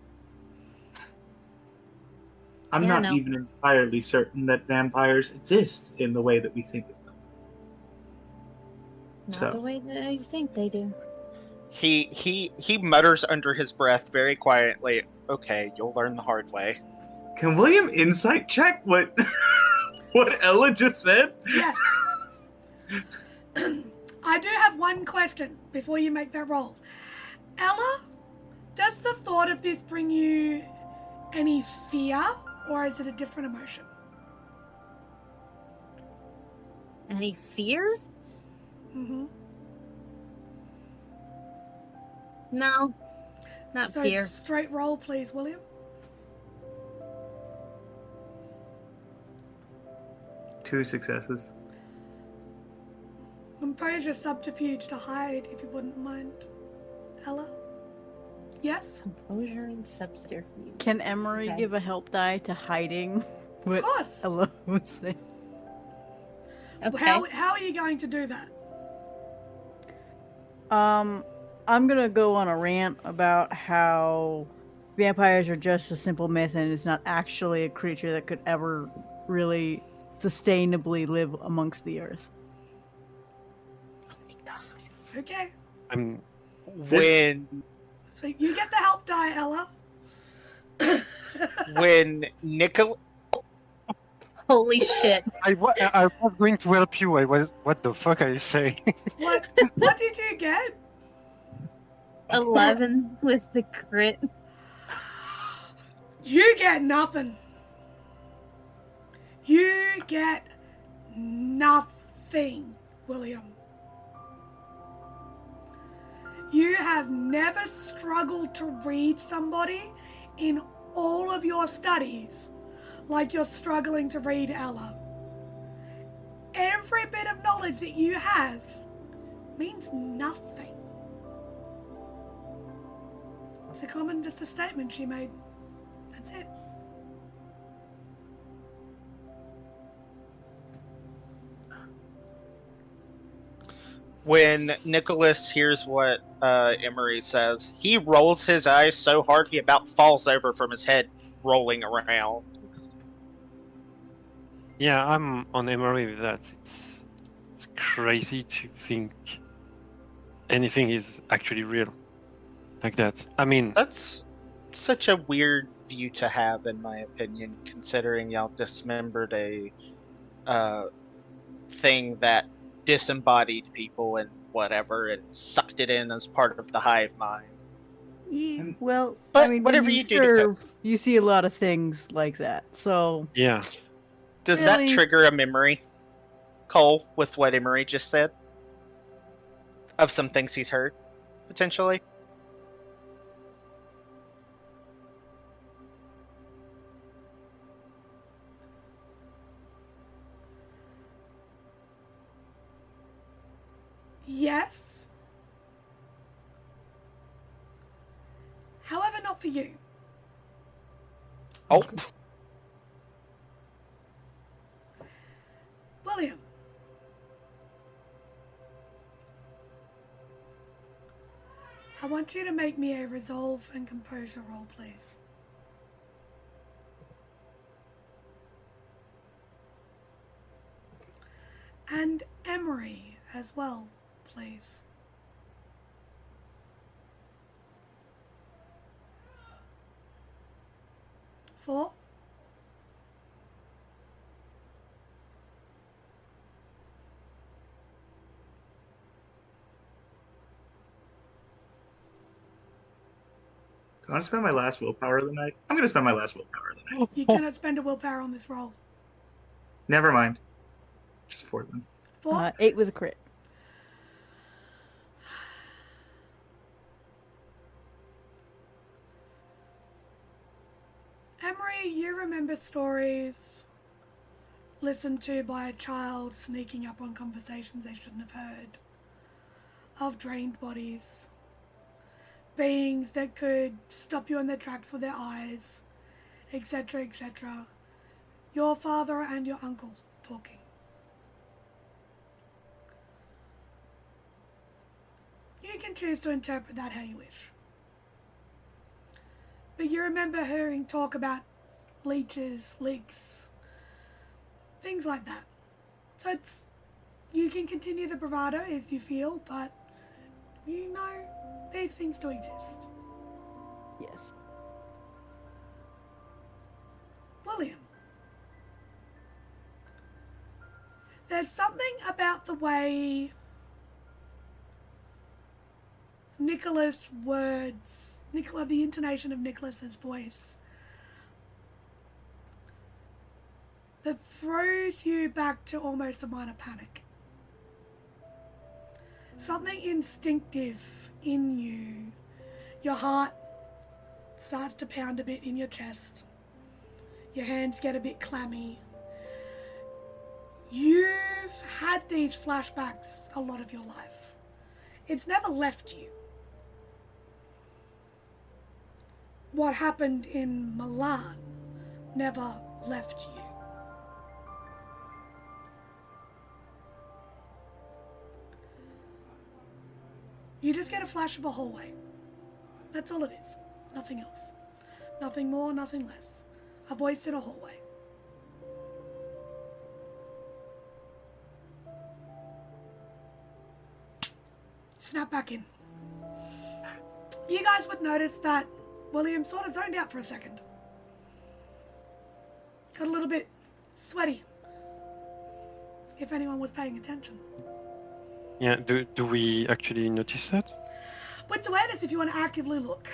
I'm not even entirely certain that vampires exist in the way that we think of them. Not the way that you think they do. He mutters under his breath very quietly, "Okay, you'll learn the hard way." Can William insight check what what Ella just said? Yes. I do have one question before you make that roll. Ella, does the thought of this bring you any fear, or is it a different emotion? Any fear? Mm-hmm. No, not So fear. straight roll, please, William. Two successes. Compose your subterfuge to hide, if you wouldn't mind. Ella? Yes? Composure and subterfuge. Can Emory Okay. give a help die to hiding what Of course. Ella was saying? Okay. How are you going to do that? I'm gonna go on a rant about how vampires are just a simple myth and it's not actually a creature that could ever really sustainably live amongst the earth. Okay. When So you get the help die, Ella. when Nicholas Holy shit. I was going to help you. What the fuck are you saying? What did you get? 11 with the crit. You get nothing. You get nothing, William. You have never struggled to read somebody in all of your studies like you're struggling to read Ella. Every bit of knowledge that you have means nothing. It's just a statement she made. That's it. when Nicholas hears what Emory says, he rolls his eyes so hard he about falls over from his head rolling around. Yeah, I'm on Emory with that. It's crazy to think anything is actually real like that. I mean, That's such a weird view to have, in my opinion, considering y'all dismembered a thing that disembodied people and whatever and sucked it in as part of the hive mind. Yeah, well, But I mean, whatever when you you do to serve, you see a lot of things like that. So yeah. Does that Really? trigger a memory, Cole, with what Emory just said? Of some things he's heard, potentially? Yes. However, not for you. Oh, William. I want you to make me a resolve and composure roll, please. And Emory as well, please. Four. Do I want to spend my last willpower of the night? I'm going to spend my last willpower of the night. You cannot spend a willpower on this roll. Never mind. Just 4 then. 4. 8 was a crit. Emory, you remember stories listened to by a child sneaking up on conversations they shouldn't have heard, of drained bodies, beings that could stop you in their tracks with their eyes, etc., etc. Your father and your uncle talking. You can choose to interpret that how you wish. But you remember hearing talk about leeches, leaks, things like that. So you can continue the bravado as you feel, but you know these things do exist. Yes. William, there's something about the way Nicholas' words, the intonation of Nicholas's voice, that throws you back to almost a minor panic. Something instinctive in you. Your heart starts to pound a bit in your chest. Your hands get a bit clammy. You've had these flashbacks a lot of your life. It's never left you. What happened in Milan never left you. You just get a flash of a hallway. That's all it is. Nothing else. Nothing more, nothing less. A voice in a hallway. Snap back in. You guys would notice that William sort of zoned out for a second. Got a little bit sweaty. If anyone was paying attention. Yeah, do we actually notice that? What's awareness if you want to actively look?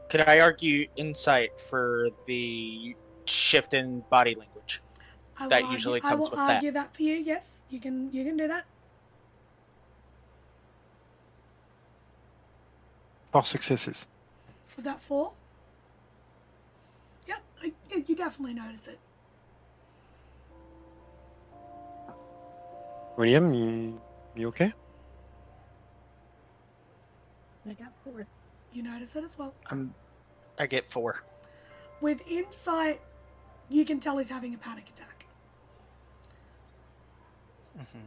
could I argue insight for the shift in body language? That usually comes with that. I will argue that for you. Yes, you can do that. 4 successes. Was that 4? Yep, you definitely notice it. William, you okay? I got 4. You notice it as well. I get 4. With insight, you can tell he's having a panic attack. Mm-hmm.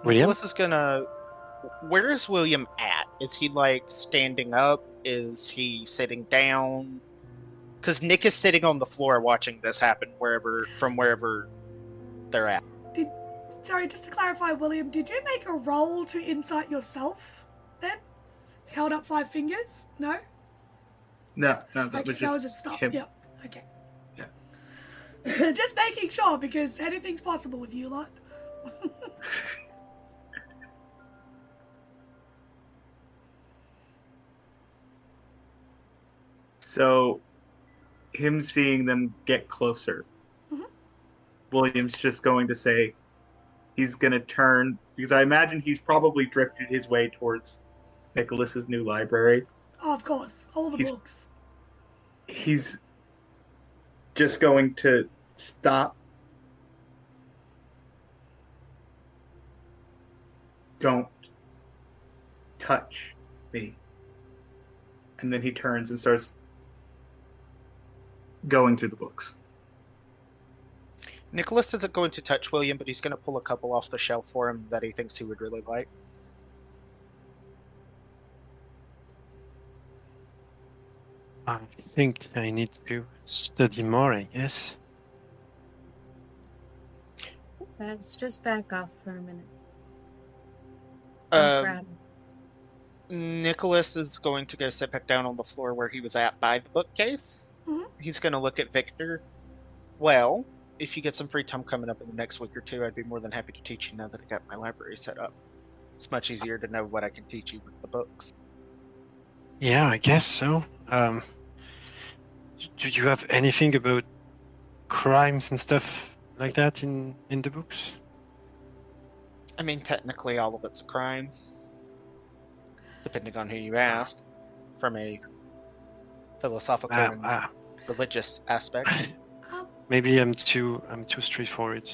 William? Nicholas is gonna... Where is William at? Is he, like, standing up? Is he sitting down? Because Nick is sitting on the floor watching this happen from wherever they're at. Sorry, just to clarify, William, did you make a roll to insight yourself then? Held up 5 fingers? No? No, that Okay, was that was just a stop. him. Yep. Okay. Yeah. Just making sure, because anything's possible with you lot. So, him seeing them get closer, William's just going to say he's going to turn, because I imagine he's probably drifted his way towards Nicholas's new library. Oh, of course. All the books. He's just going to stop. Don't touch me. And then he turns and starts going through the books. Nicholas isn't going to touch William, but he's going to pull a couple off the shelf for him that he thinks he would really like. I think I need to study more, I guess. Let's just back off for a minute. I'll grab him. Nicholas is going to go sit back down on the floor where he was at by the bookcase. Mhm. He's going to look at Victor. Well, if you get some free time coming up in the next week or two, I'd be more than happy to teach you now that I got my library set up. It's much easier to know what I can teach you with the books. Yeah, I guess so. Do you have anything about crimes and stuff like that in the books? I mean, technically all of it's a crime. Depending on who you ask. From a philosophical and religious aspect. Maybe I'm too straightforward.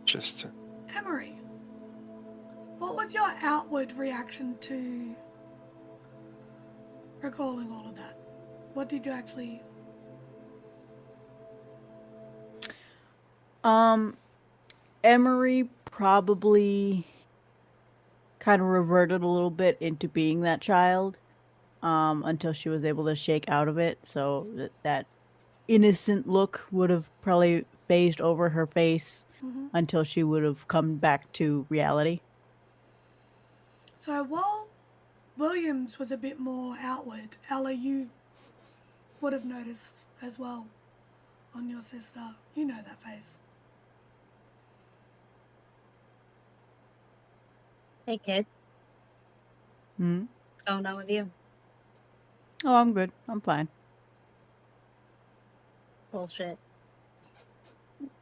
Just Emory, what was your outward reaction to recalling all of that? What did you actually... Emory probably kind of reverted a little bit into being that child until she was able to shake out of it. So that innocent look would have probably phased over her face until she would have come back to reality. So while Williams was a bit more outward, Ella, you would have noticed as well on your sister. You know that face. Hey, kid. Hmm? What's going on with you? Oh, I'm good. I'm fine. Bullshit.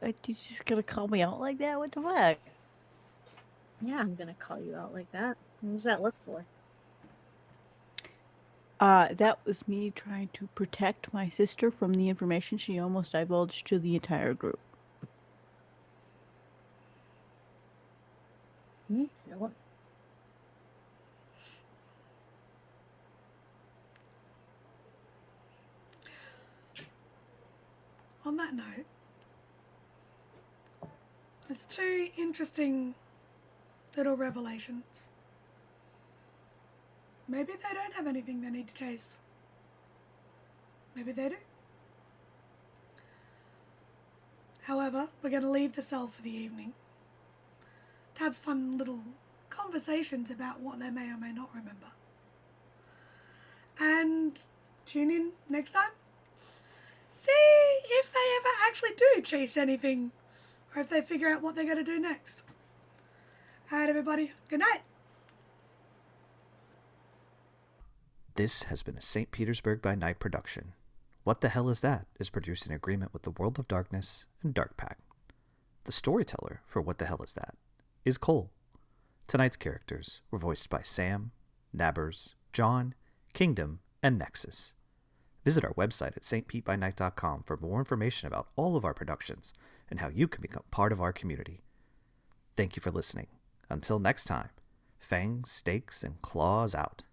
You just gonna call me out like that? What the fuck? Yeah, I'm gonna call you out like that. What was that look for? That was me trying to protect my sister from the information she almost divulged to the entire group. Sure. On that note, there's two interesting little revelations. Maybe they don't have anything they need to chase. Maybe they do. However, we're going to leave the cell for the evening to have fun little conversations about what they may or may not remember. And tune in next time. See if they ever actually do chase anything, or if they figure out what they're going to do next. Alright, everybody. Good night. This has been a St. Petersburg by Night production. What the Hell Is That is produced in agreement with the World of Darkness and Dark Pact. The storyteller for What the Hell Is That is Cole. Tonight's characters were voiced by Sam, Nabbers, John, Kingdom, and Nexus. Visit our website at stpbynight.com for more information about all of our productions and how you can become part of our community. Thank you for listening. Until next time, fangs, stakes, and claws out.